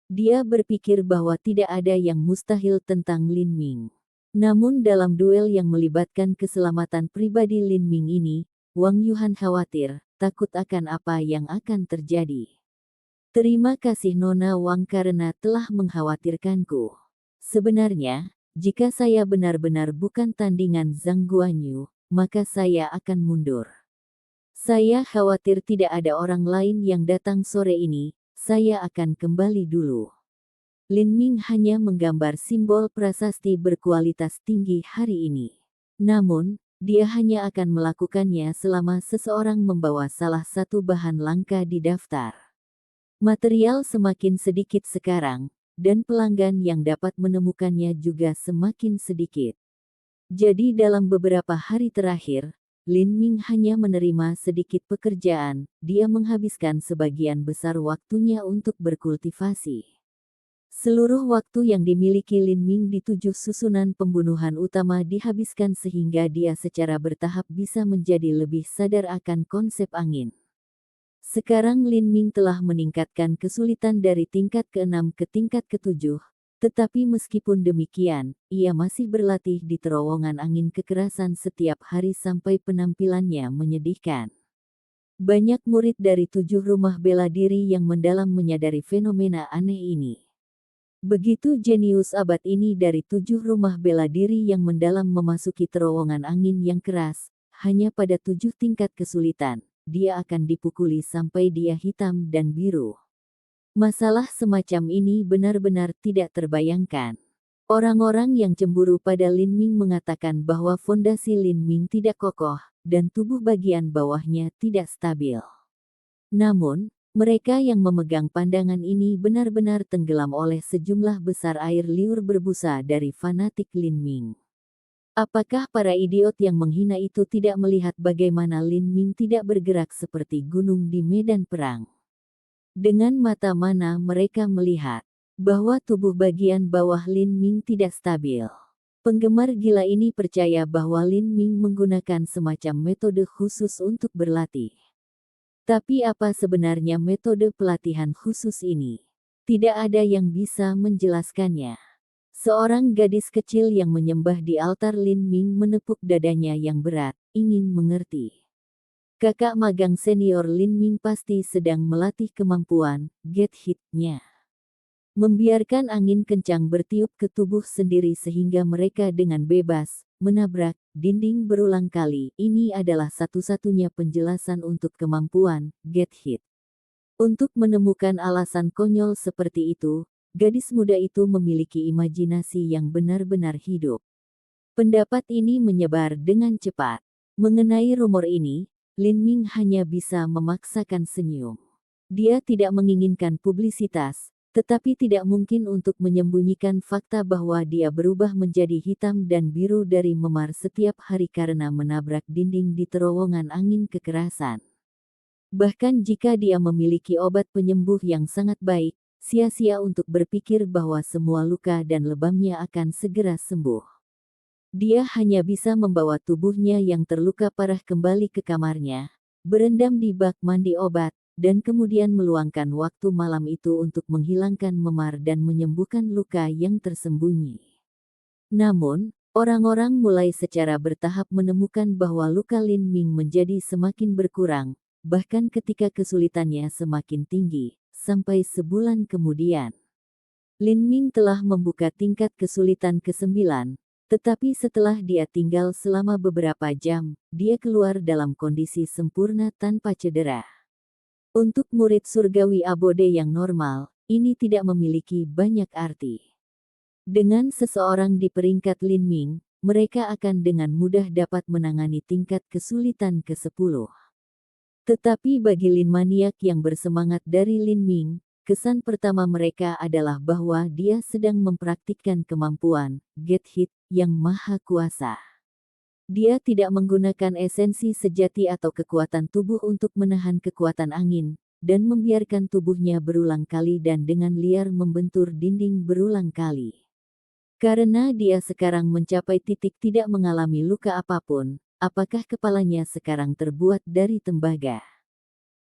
Dia berpikir bahwa tidak ada yang mustahil tentang Lin Ming. Namun dalam duel yang melibatkan keselamatan pribadi Lin Ming ini, Wang Yuhan khawatir, takut akan apa yang akan terjadi. Terima kasih Nona Wang karena telah mengkhawatirkanku. Sebenarnya, jika saya benar-benar bukan tandingan Zhang Guanyu, maka saya akan mundur. Saya khawatir tidak ada orang lain yang datang sore ini, saya akan kembali dulu." Lin Ming hanya menggambar simbol prasasti berkualitas tinggi hari ini. Namun, dia hanya akan melakukannya selama seseorang membawa salah satu bahan langka di daftar. Material semakin sedikit sekarang, dan pelanggan yang dapat menemukannya juga semakin sedikit. Jadi dalam beberapa hari terakhir, Lin Ming hanya menerima sedikit pekerjaan, dia menghabiskan sebagian besar waktunya untuk berkultivasi. Seluruh waktu yang dimiliki Lin Ming di 7 susunan pembunuhan utama dihabiskan sehingga dia secara bertahap bisa menjadi lebih sadar akan konsep angin. Sekarang Lin Ming telah meningkatkan kesulitan dari tingkat ke-6 ke tingkat ke-7, tetapi meskipun demikian, ia masih berlatih di terowongan angin kekerasan setiap hari sampai penampilannya menyedihkan. Banyak murid dari 7 rumah bela diri yang mendalam menyadari fenomena aneh ini. Begitu jenius abad ini dari 7 rumah bela diri yang mendalam memasuki terowongan angin yang keras, hanya pada 7 tingkat kesulitan, dia akan dipukuli sampai dia hitam dan biru. Masalah semacam ini benar-benar tidak terbayangkan. Orang-orang yang cemburu pada Lin Ming mengatakan bahwa fondasi Lin Ming tidak kokoh, dan tubuh bagian bawahnya tidak stabil. Namun, mereka yang memegang pandangan ini benar-benar tenggelam oleh sejumlah besar air liur berbusa dari fanatik Lin Ming. Apakah para idiot yang menghina itu tidak melihat bagaimana Lin Ming tidak bergerak seperti gunung di medan perang? Dengan mata mana mereka melihat bahwa tubuh bagian bawah Lin Ming tidak stabil? Penggemar gila ini percaya bahwa Lin Ming menggunakan semacam metode khusus untuk berlatih. Tapi apa sebenarnya metode pelatihan khusus ini? Tidak ada yang bisa menjelaskannya. Seorang gadis kecil yang menyembah di altar Lin Ming menepuk dadanya yang berat, ingin mengerti. Kakak magang senior Lin Ming pasti sedang melatih kemampuan get hit-nya. Membiarkan angin kencang bertiup ke tubuh sendiri sehingga mereka dengan bebas menabrak dinding berulang kali. Ini adalah satu-satunya penjelasan untuk kemampuan get hit. Untuk menemukan alasan konyol seperti itu, gadis muda itu memiliki imajinasi yang benar-benar hidup. Pendapat ini menyebar dengan cepat. Mengenai rumor ini, Lin Ming hanya bisa memaksakan senyum. Dia tidak menginginkan publisitas, tetapi tidak mungkin untuk menyembunyikan fakta bahwa dia berubah menjadi hitam dan biru dari memar setiap hari karena menabrak dinding di terowongan angin kekerasan. Bahkan jika dia memiliki obat penyembuh yang sangat baik, sia-sia untuk berpikir bahwa semua luka dan lebamnya akan segera sembuh. Dia hanya bisa membawa tubuhnya yang terluka parah kembali ke kamarnya, berendam di bak mandi obat, dan kemudian meluangkan waktu malam itu untuk menghilangkan memar dan menyembuhkan luka yang tersembunyi. Namun, orang-orang mulai secara bertahap menemukan bahwa luka Lin Ming menjadi semakin berkurang, bahkan ketika kesulitannya semakin tinggi, sampai sebulan kemudian. Lin Ming telah membuka tingkat kesulitan ke-9, tetapi setelah dia tinggal selama beberapa jam, dia keluar dalam kondisi sempurna tanpa cedera. Untuk murid surgawi abode yang normal, ini tidak memiliki banyak arti. Dengan seseorang di peringkat Lin Ming, mereka akan dengan mudah dapat menangani tingkat kesulitan ke-10. Tetapi bagi Lin maniak yang bersemangat dari Lin Ming, kesan pertama mereka adalah bahwa dia sedang mempraktikkan kemampuan get hit yang maha kuasa. Dia tidak menggunakan esensi sejati atau kekuatan tubuh untuk menahan kekuatan angin, dan membiarkan tubuhnya berulang kali dan dengan liar membentur dinding berulang kali. Karena dia sekarang mencapai titik tidak mengalami luka apapun, apakah kepalanya sekarang terbuat dari tembaga?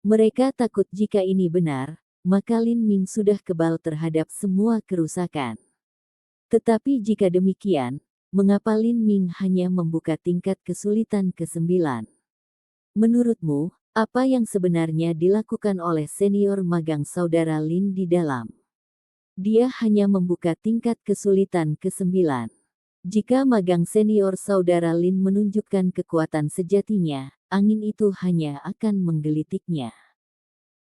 Mereka takut jika ini benar, maka Lin Ming sudah kebal terhadap semua kerusakan. Tetapi jika demikian, mengapa Lin Ming hanya membuka tingkat kesulitan ke-9? Menurutmu, apa yang sebenarnya dilakukan oleh senior magang saudara Lin di dalam? Dia hanya membuka tingkat kesulitan ke-9. Jika magang senior saudara Lin menunjukkan kekuatan sejatinya, angin itu hanya akan menggelitiknya.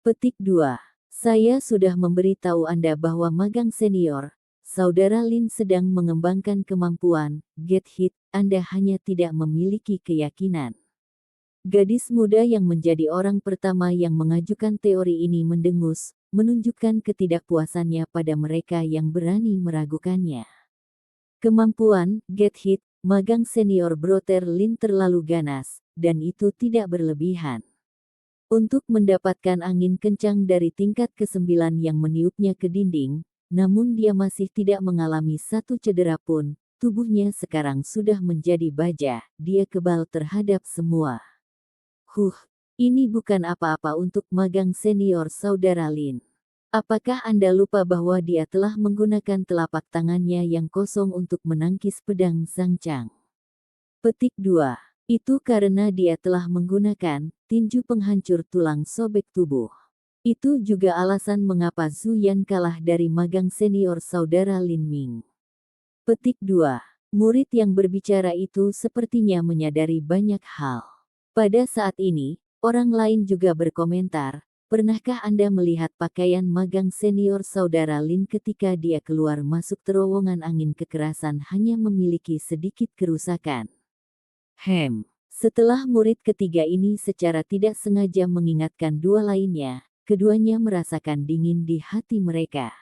Petik 2. Saya sudah memberitahu Anda bahwa magang senior, Saudara Lin sedang mengembangkan kemampuan get hit, Anda hanya tidak memiliki keyakinan. Gadis muda yang menjadi orang pertama yang mengajukan teori ini mendengus, menunjukkan ketidakpuasannya pada mereka yang berani meragukannya. Kemampuan get hit, magang senior Brother Lin terlalu ganas, dan itu tidak berlebihan. Untuk mendapatkan angin kencang dari tingkat ke-9 yang meniupnya ke dinding, namun dia masih tidak mengalami satu cedera pun, tubuhnya sekarang sudah menjadi baja, dia kebal terhadap semua. Ini bukan apa-apa untuk magang senior saudara Lin. Apakah Anda lupa bahwa dia telah menggunakan telapak tangannya yang kosong untuk menangkis pedang Zhang Chang? Petik 2. Itu karena dia telah menggunakan tinju penghancur tulang sobek tubuh. Itu juga alasan mengapa Zhu Yan kalah dari magang senior saudara Lin Ming. Petik 2. Murid yang berbicara itu sepertinya menyadari banyak hal. Pada saat ini, orang lain juga berkomentar, pernahkah Anda melihat pakaian magang senior saudara Lin ketika dia keluar masuk terowongan angin kekerasan hanya memiliki sedikit kerusakan? Setelah murid ketiga ini secara tidak sengaja mengingatkan dua lainnya, keduanya merasakan dingin di hati mereka.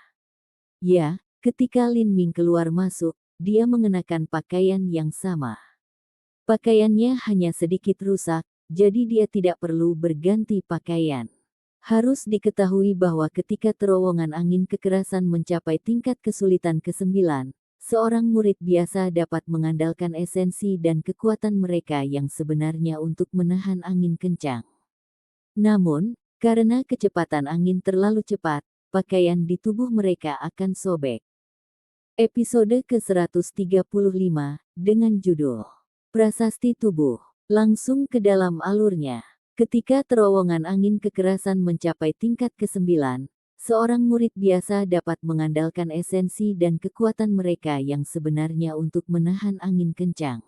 Ya, ketika Lin Ming keluar masuk, dia mengenakan pakaian yang sama. Pakaiannya hanya sedikit rusak, jadi dia tidak perlu berganti pakaian. Harus diketahui bahwa ketika terowongan angin kekerasan mencapai tingkat kesulitan ke-9, seorang murid biasa dapat mengandalkan esensi dan kekuatan mereka yang sebenarnya untuk menahan angin kencang. Namun, karena kecepatan angin terlalu cepat, pakaian di tubuh mereka akan sobek. Episode ke-135, dengan judul Prasasti Tubuh. Langsung ke dalam alurnya. Ketika terowongan angin kekerasan mencapai tingkat ke-9, seorang murid biasa dapat mengandalkan esensi dan kekuatan mereka yang sebenarnya untuk menahan angin kencang.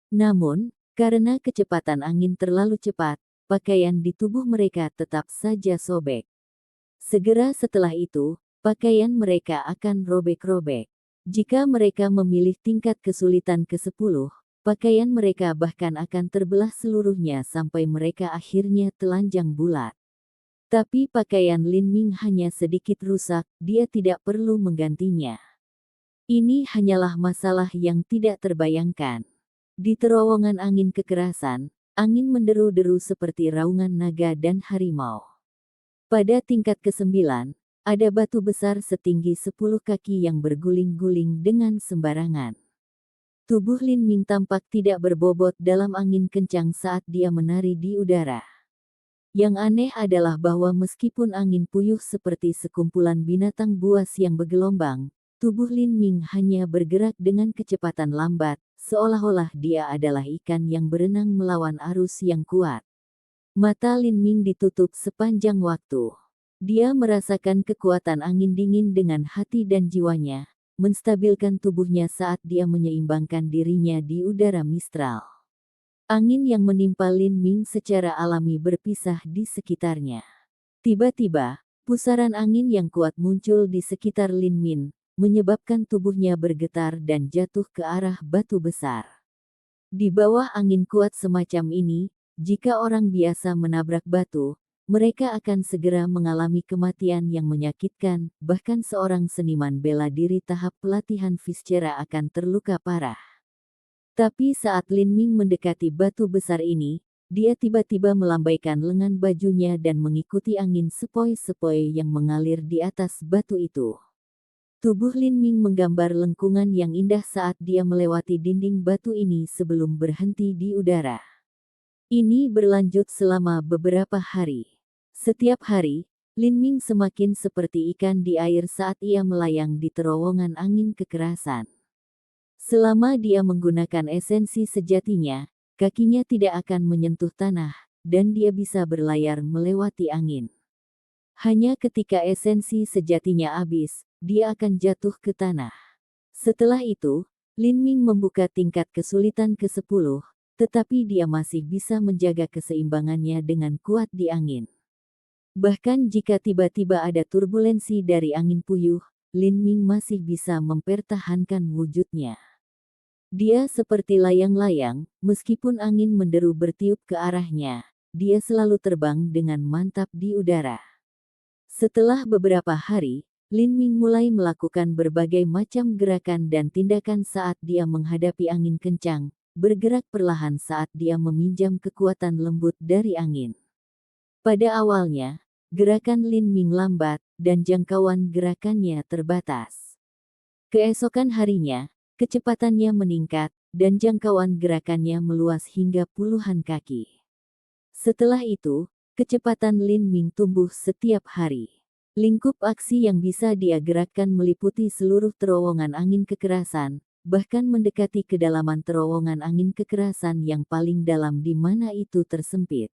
Namun, karena kecepatan angin terlalu cepat, pakaian di tubuh mereka tetap saja sobek. Segera setelah itu, pakaian mereka akan robek-robek. Jika mereka memilih tingkat kesulitan ke-10, pakaian mereka bahkan akan terbelah seluruhnya sampai mereka akhirnya telanjang bulat. Tapi pakaian Lin Ming hanya sedikit rusak, dia tidak perlu menggantinya. Ini hanyalah masalah yang tidak terbayangkan. Di terowongan angin kekerasan, angin menderu-deru seperti raungan naga dan harimau. Pada tingkat ke-9, ada batu besar setinggi 10 kaki yang berguling-guling dengan sembarangan. Tubuh Lin Ming tampak tidak berbobot dalam angin kencang saat dia menari di udara. Yang aneh adalah bahwa meskipun angin puyuh seperti sekumpulan binatang buas yang bergelombang, tubuh Lin Ming hanya bergerak dengan kecepatan lambat, seolah-olah dia adalah ikan yang berenang melawan arus yang kuat. Mata Lin Ming ditutup sepanjang waktu. Dia merasakan kekuatan angin dingin dengan hati dan jiwanya, menstabilkan tubuhnya saat dia menyeimbangkan dirinya di udara mistral. Angin yang menimpa Lin Ming secara alami berpisah di sekitarnya. Tiba-tiba, pusaran angin yang kuat muncul di sekitar Lin Ming, menyebabkan tubuhnya bergetar dan jatuh ke arah batu besar. Di bawah angin kuat semacam ini, jika orang biasa menabrak batu, mereka akan segera mengalami kematian yang menyakitkan, bahkan seorang seniman bela diri tahap pelatihan Fischera akan terluka parah. Tapi saat Lin Ming mendekati batu besar ini, dia tiba-tiba melambaikan lengan bajunya dan mengikuti angin sepoi-sepoi yang mengalir di atas batu itu. Tubuh Lin Ming menggambar lengkungan yang indah saat dia melewati dinding batu ini sebelum berhenti di udara. Ini berlanjut selama beberapa hari. Setiap hari, Lin Ming semakin seperti ikan di air saat ia melayang di terowongan angin kekerasan. Selama dia menggunakan esensi sejatinya, kakinya tidak akan menyentuh tanah, dan dia bisa berlayar melewati angin. Hanya ketika esensi sejatinya habis, dia akan jatuh ke tanah. Setelah itu, Lin Ming membuka tingkat kesulitan ke-10, tetapi dia masih bisa menjaga keseimbangannya dengan kuat di angin. Bahkan jika tiba-tiba ada turbulensi dari angin puyuh, Lin Ming masih bisa mempertahankan wujudnya. Dia seperti layang-layang, meskipun angin menderu bertiup ke arahnya, dia selalu terbang dengan mantap di udara. Setelah beberapa hari, Lin Ming mulai melakukan berbagai macam gerakan dan tindakan saat dia menghadapi angin kencang, bergerak perlahan saat dia meminjam kekuatan lembut dari angin. Pada awalnya, gerakan Lin Ming lambat, dan jangkauan gerakannya terbatas. Keesokan harinya, kecepatannya meningkat, dan jangkauan gerakannya meluas hingga puluhan kaki. Setelah itu, kecepatan Lin Ming tumbuh setiap hari. Lingkup aksi yang bisa dia gerakkan meliputi seluruh terowongan angin kekerasan, bahkan mendekati kedalaman terowongan angin kekerasan yang paling dalam di mana itu tersempit.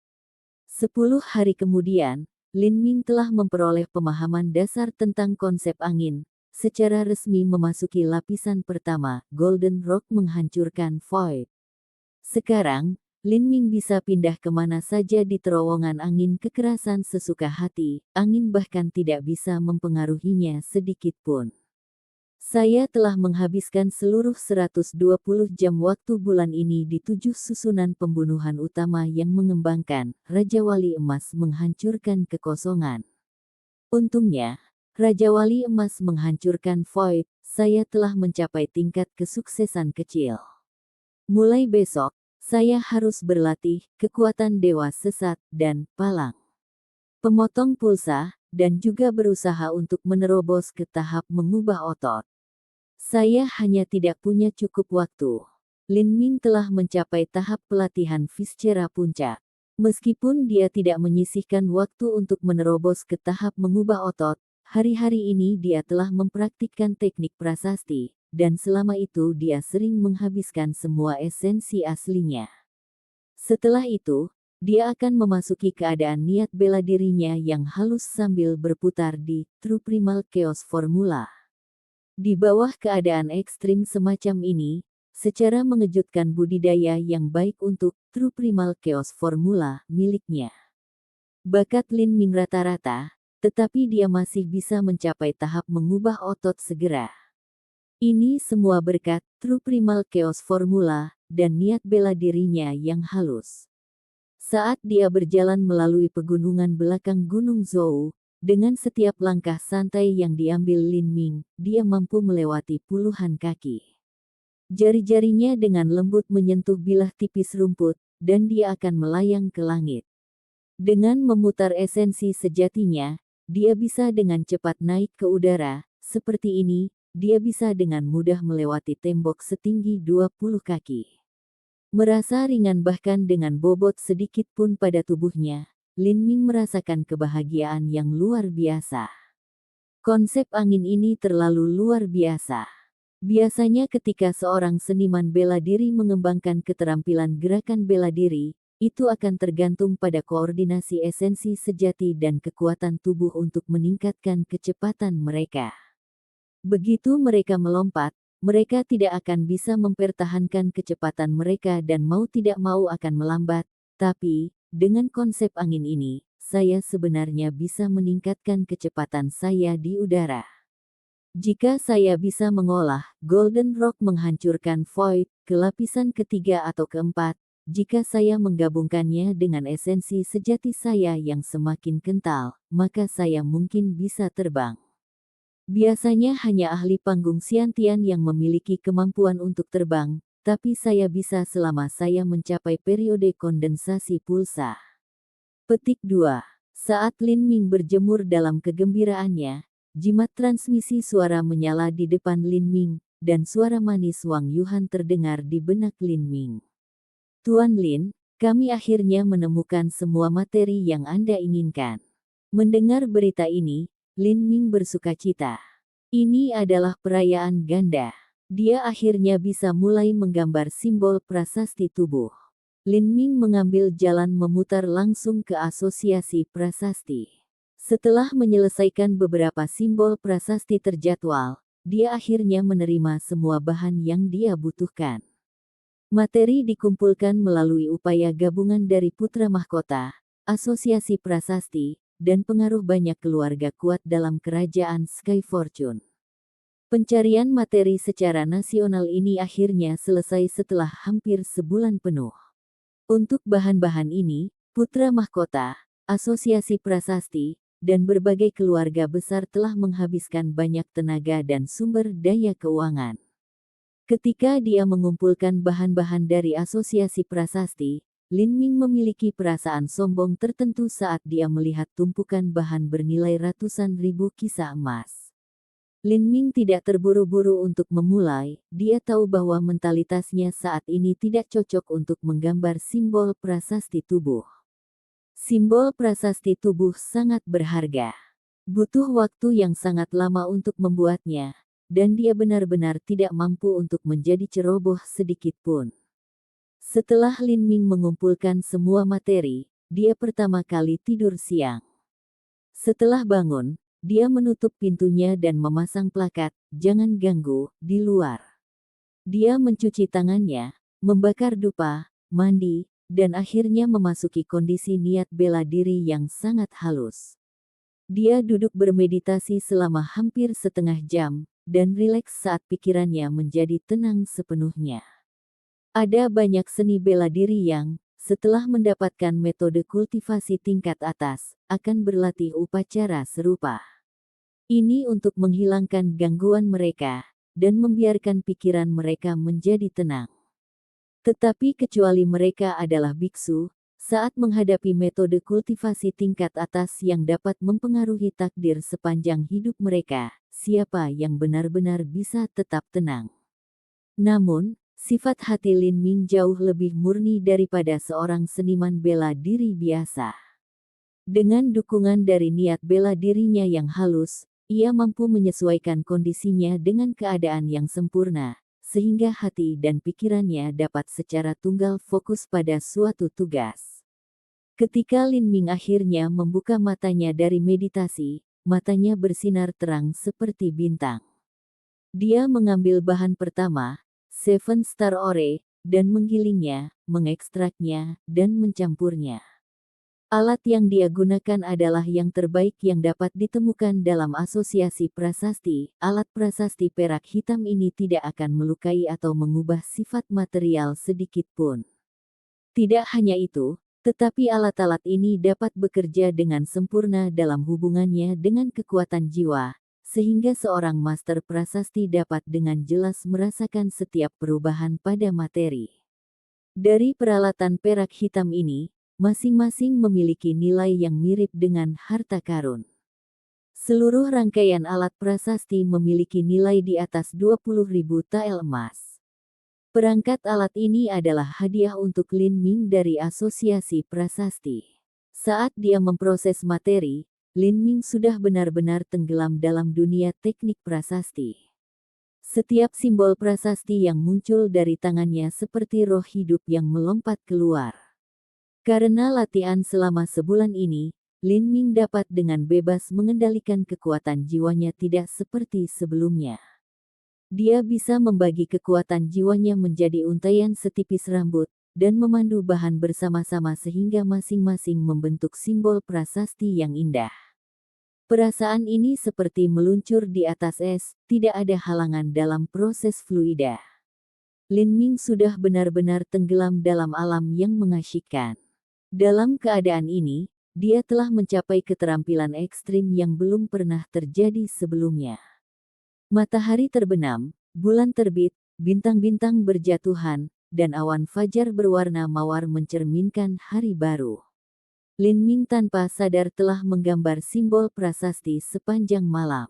10 hari kemudian, Lin Ming telah memperoleh pemahaman dasar tentang konsep angin, secara resmi memasuki lapisan pertama, Golden Rock menghancurkan Void. Sekarang, Lin Ming bisa pindah kemana saja di terowongan angin kekerasan sesuka hati, angin bahkan tidak bisa mempengaruhinya sedikit pun. Saya telah menghabiskan seluruh 120 jam waktu bulan ini di 7 susunan pembunuhan utama yang mengembangkan, Raja Wali Emas menghancurkan kekosongan. Untungnya, Raja Wali Emas menghancurkan Void, saya telah mencapai tingkat kesuksesan kecil. Mulai besok, saya harus berlatih kekuatan Dewa Sesat dan Palang Pemotong Pulsa, dan juga berusaha untuk menerobos ke tahap mengubah otot. Saya hanya tidak punya cukup waktu. Lin Ming telah mencapai tahap pelatihan Viscera Puncak. Meskipun dia tidak menyisihkan waktu untuk menerobos ke tahap mengubah otot, hari-hari ini dia telah mempraktikkan teknik prasasti, dan selama itu dia sering menghabiskan semua esensi aslinya. Setelah itu, dia akan memasuki keadaan niat bela dirinya yang halus sambil berputar di True Primal Chaos Formula. Di bawah keadaan ekstrim semacam ini, secara mengejutkan budidaya yang baik untuk True Primal Chaos Formula miliknya. Bakat Lin Ming rata-rata, tetapi dia masih bisa mencapai tahap mengubah otot segera. Ini semua berkat True Primal Chaos Formula dan niat bela dirinya yang halus. Saat dia berjalan melalui pegunungan belakang Gunung Zhou, dengan setiap langkah santai yang diambil Lin Ming, dia mampu melewati puluhan kaki. Jari-jarinya dengan lembut menyentuh bilah tipis rumput, dan dia akan melayang ke langit. Dengan memutar esensi sejatinya, dia bisa dengan cepat naik ke udara. Seperti ini, dia bisa dengan mudah melewati tembok setinggi 20 kaki. Merasa ringan bahkan dengan bobot sedikit pun pada tubuhnya, Lin Ming merasakan kebahagiaan yang luar biasa. Konsep angin ini terlalu luar biasa. Biasanya ketika seorang seniman bela diri mengembangkan keterampilan gerakan bela diri, itu akan tergantung pada koordinasi esensi sejati dan kekuatan tubuh untuk meningkatkan kecepatan mereka. Begitu mereka melompat, mereka tidak akan bisa mempertahankan kecepatan mereka dan mau tidak mau akan melambat, tapi dengan konsep angin ini, saya sebenarnya bisa meningkatkan kecepatan saya di udara. Jika saya bisa mengolah Golden Rock menghancurkan Void ke lapisan ketiga atau keempat, jika saya menggabungkannya dengan esensi sejati saya yang semakin kental, maka saya mungkin bisa terbang. Biasanya hanya ahli panggung Xiantian yang memiliki kemampuan untuk terbang, tapi saya bisa selama saya mencapai periode kondensasi pulsa. Petik 2. Saat Lin Ming berjemur dalam kegembiraannya, jimat transmisi suara menyala di depan Lin Ming, dan suara manis Wang Yuhan terdengar di benak Lin Ming. Tuan Lin, kami akhirnya menemukan semua materi yang Anda inginkan. Mendengar berita ini, Lin Ming bersukacita. Ini adalah perayaan ganda. Dia akhirnya bisa mulai menggambar simbol prasasti tubuh. Lin Ming mengambil jalan memutar langsung ke asosiasi prasasti. Setelah menyelesaikan beberapa simbol prasasti terjadwal, dia akhirnya menerima semua bahan yang dia butuhkan. Materi dikumpulkan melalui upaya gabungan dari Putra Mahkota, Asosiasi Prasasti, dan pengaruh banyak keluarga kuat dalam kerajaan Sky Fortune. Pencarian materi secara nasional ini akhirnya selesai setelah hampir sebulan penuh. Untuk bahan-bahan ini, Putra Mahkota, Asosiasi Prasasti, dan berbagai keluarga besar telah menghabiskan banyak tenaga dan sumber daya keuangan. Ketika dia mengumpulkan bahan-bahan dari Asosiasi Prasasti, Lin Ming memiliki perasaan sombong tertentu saat dia melihat tumpukan bahan bernilai ratusan ribu kisah emas. Lin Ming tidak terburu-buru untuk memulai, dia tahu bahwa mentalitasnya saat ini tidak cocok untuk menggambar simbol prasasti tubuh. Simbol prasasti tubuh sangat berharga. Butuh waktu yang sangat lama untuk membuatnya, dan dia benar-benar tidak mampu untuk menjadi ceroboh sedikit pun. Setelah Lin Ming mengumpulkan semua materi, dia pertama kali tidur siang. Setelah bangun, dia menutup pintunya dan memasang plakat, "Jangan ganggu," di luar. Dia mencuci tangannya, membakar dupa, mandi, dan akhirnya memasuki kondisi niat bela diri yang sangat halus. Dia duduk bermeditasi selama hampir setengah jam, dan rileks saat pikirannya menjadi tenang sepenuhnya. Ada banyak seni bela diri yang, setelah mendapatkan metode kultivasi tingkat atas, akan berlatih upacara serupa. Ini untuk menghilangkan gangguan mereka, dan membiarkan pikiran mereka menjadi tenang. Tetapi kecuali mereka adalah biksu, saat menghadapi metode kultivasi tingkat atas yang dapat mempengaruhi takdir sepanjang hidup mereka, siapa yang benar-benar bisa tetap tenang? Namun, sifat hati Lin Ming jauh lebih murni daripada seorang seniman bela diri biasa. Dengan dukungan dari niat bela dirinya yang halus, ia mampu menyesuaikan kondisinya dengan keadaan yang sempurna, sehingga hati dan pikirannya dapat secara tunggal fokus pada suatu tugas. Ketika Lin Ming akhirnya membuka matanya dari meditasi, matanya bersinar terang seperti bintang. Dia mengambil bahan pertama, Seven Star Ore, dan menggilingnya, mengekstraknya, dan mencampurnya. Alat yang dia gunakan adalah yang terbaik yang dapat ditemukan dalam asosiasi prasasti. Alat prasasti perak hitam ini tidak akan melukai atau mengubah sifat material sedikit pun. Tidak hanya itu, tetapi alat-alat ini dapat bekerja dengan sempurna dalam hubungannya dengan kekuatan jiwa, sehingga seorang master prasasti dapat dengan jelas merasakan setiap perubahan pada materi. Dari peralatan perak hitam ini, masing-masing memiliki nilai yang mirip dengan harta karun. Seluruh rangkaian alat prasasti memiliki nilai di atas 20.000 tael emas. Perangkat alat ini adalah hadiah untuk Lin Ming dari Asosiasi Prasasti. Saat dia memproses materi, Lin Ming sudah benar-benar tenggelam dalam dunia teknik prasasti. Setiap simbol prasasti yang muncul dari tangannya seperti roh hidup yang melompat keluar. Karena latihan selama sebulan ini, Lin Ming dapat dengan bebas mengendalikan kekuatan jiwanya tidak seperti sebelumnya. Dia bisa membagi kekuatan jiwanya menjadi untaian setipis rambut, dan memandu bahan bersama-sama sehingga masing-masing membentuk simbol prasasti yang indah. Perasaan ini seperti meluncur di atas es, tidak ada halangan dalam proses fluida. Lin Ming sudah benar-benar tenggelam dalam alam yang mengasyikkan. Dalam keadaan ini, dia telah mencapai keterampilan ekstrim yang belum pernah terjadi sebelumnya. Matahari terbenam, bulan terbit, bintang-bintang berjatuhan, dan awan fajar berwarna mawar mencerminkan hari baru. Lin Ming tanpa sadar telah menggambar simbol prasasti sepanjang malam.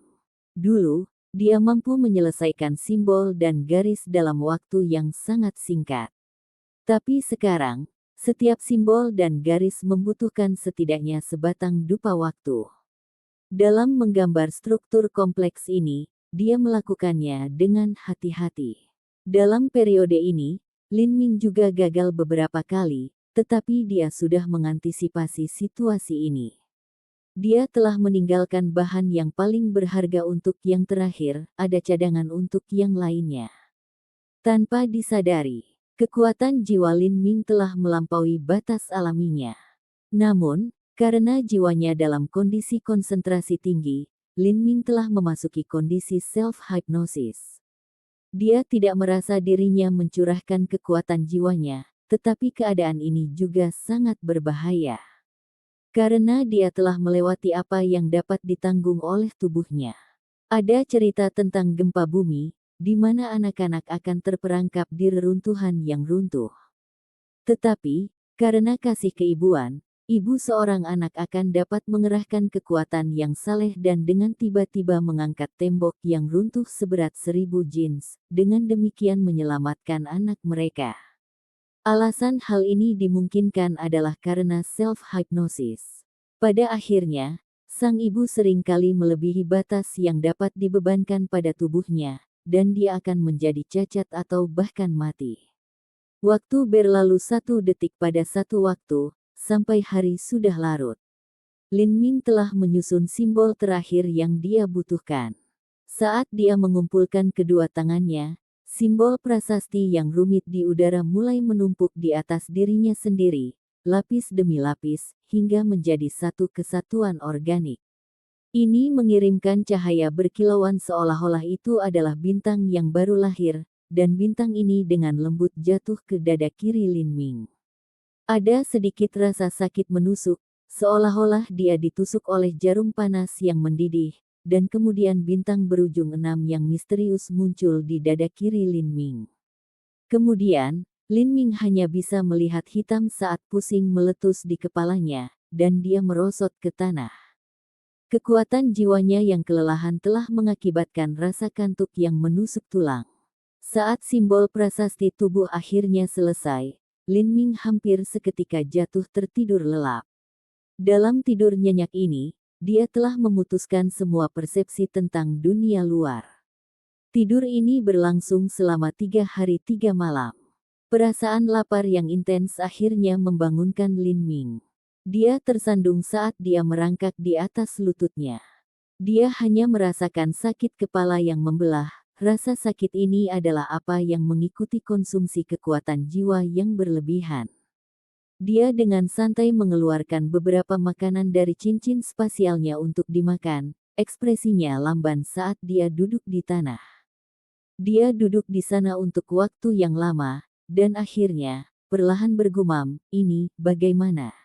Dulu, dia mampu menyelesaikan simbol dan garis dalam waktu yang sangat singkat. Tapi sekarang, setiap simbol dan garis membutuhkan setidaknya sebatang dupa waktu. Dalam menggambar struktur kompleks ini, dia melakukannya dengan hati-hati. Dalam periode ini, Lin Ming juga gagal beberapa kali, tetapi dia sudah mengantisipasi situasi ini. Dia telah meninggalkan bahan yang paling berharga untuk yang terakhir, ada cadangan untuk yang lainnya. Tanpa disadari, kekuatan jiwa Lin Ming telah melampaui batas alaminya. Namun, karena jiwanya dalam kondisi konsentrasi tinggi, Lin Ming telah memasuki kondisi self-hypnosis. Dia tidak merasa dirinya mencurahkan kekuatan jiwanya, tetapi keadaan ini juga sangat berbahaya. Karena dia telah melewati apa yang dapat ditanggung oleh tubuhnya. Ada cerita tentang gempa bumi, di mana anak-anak akan terperangkap di reruntuhan yang runtuh. Tetapi, karena kasih keibuan, ibu seorang anak akan dapat mengerahkan kekuatan yang saleh dan dengan tiba-tiba mengangkat tembok yang runtuh seberat 1000 jins, dengan demikian menyelamatkan anak mereka. Alasan hal ini dimungkinkan adalah karena self-hypnosis. Pada akhirnya, sang ibu seringkali melebihi batas yang dapat dibebankan pada tubuhnya, dan dia akan menjadi cacat atau bahkan mati. Waktu berlalu 1 detik pada satu waktu, sampai hari sudah larut. Lin Ming telah menyusun simbol terakhir yang dia butuhkan. Saat dia mengumpulkan kedua tangannya, simbol prasasti yang rumit di udara mulai menumpuk di atas dirinya sendiri, lapis demi lapis, hingga menjadi satu kesatuan organik. Ini mengirimkan cahaya berkilauan seolah-olah itu adalah bintang yang baru lahir, dan bintang ini dengan lembut jatuh ke dada kiri Lin Ming. Ada sedikit rasa sakit menusuk, seolah-olah dia ditusuk oleh jarum panas yang mendidih, dan kemudian bintang berujung 6 yang misterius muncul di dada kiri Lin Ming. Kemudian, Lin Ming hanya bisa melihat hitam saat pusing meletus di kepalanya, dan dia merosot ke tanah. Kekuatan jiwanya yang kelelahan telah mengakibatkan rasa kantuk yang menusuk tulang. Saat simbol prasasti tubuh akhirnya selesai, Lin Ming hampir seketika jatuh tertidur lelap. Dalam tidur nyenyak ini, dia telah memutuskan semua persepsi tentang dunia luar. Tidur ini berlangsung selama 3 hari 3 malam. Perasaan lapar yang intens akhirnya membangunkan Lin Ming. Dia tersandung saat dia merangkak di atas lututnya. Dia hanya merasakan sakit kepala yang membelah. Rasa sakit ini adalah apa yang mengikuti konsumsi kekuatan jiwa yang berlebihan. Dia dengan santai mengeluarkan beberapa makanan dari cincin spasialnya untuk dimakan. Ekspresinya lamban saat dia duduk di tanah. Dia duduk di sana untuk waktu yang lama, dan akhirnya, perlahan bergumam, "Ini bagaimana?"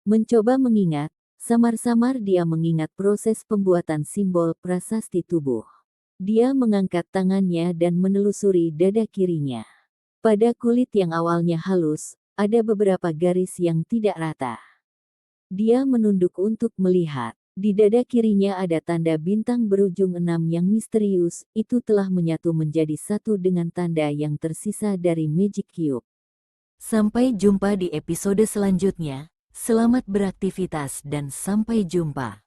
Mencoba mengingat, samar-samar dia mengingat proses pembuatan simbol prasasti tubuh. Dia mengangkat tangannya dan menelusuri dada kirinya. Pada kulit yang awalnya halus, ada beberapa garis yang tidak rata. Dia menunduk untuk melihat. Di dada kirinya ada tanda bintang berujung 6 yang misterius, itu telah menyatu menjadi satu dengan tanda yang tersisa dari Magic Cube. Sampai jumpa di episode selanjutnya, selamat beraktivitas dan sampai jumpa.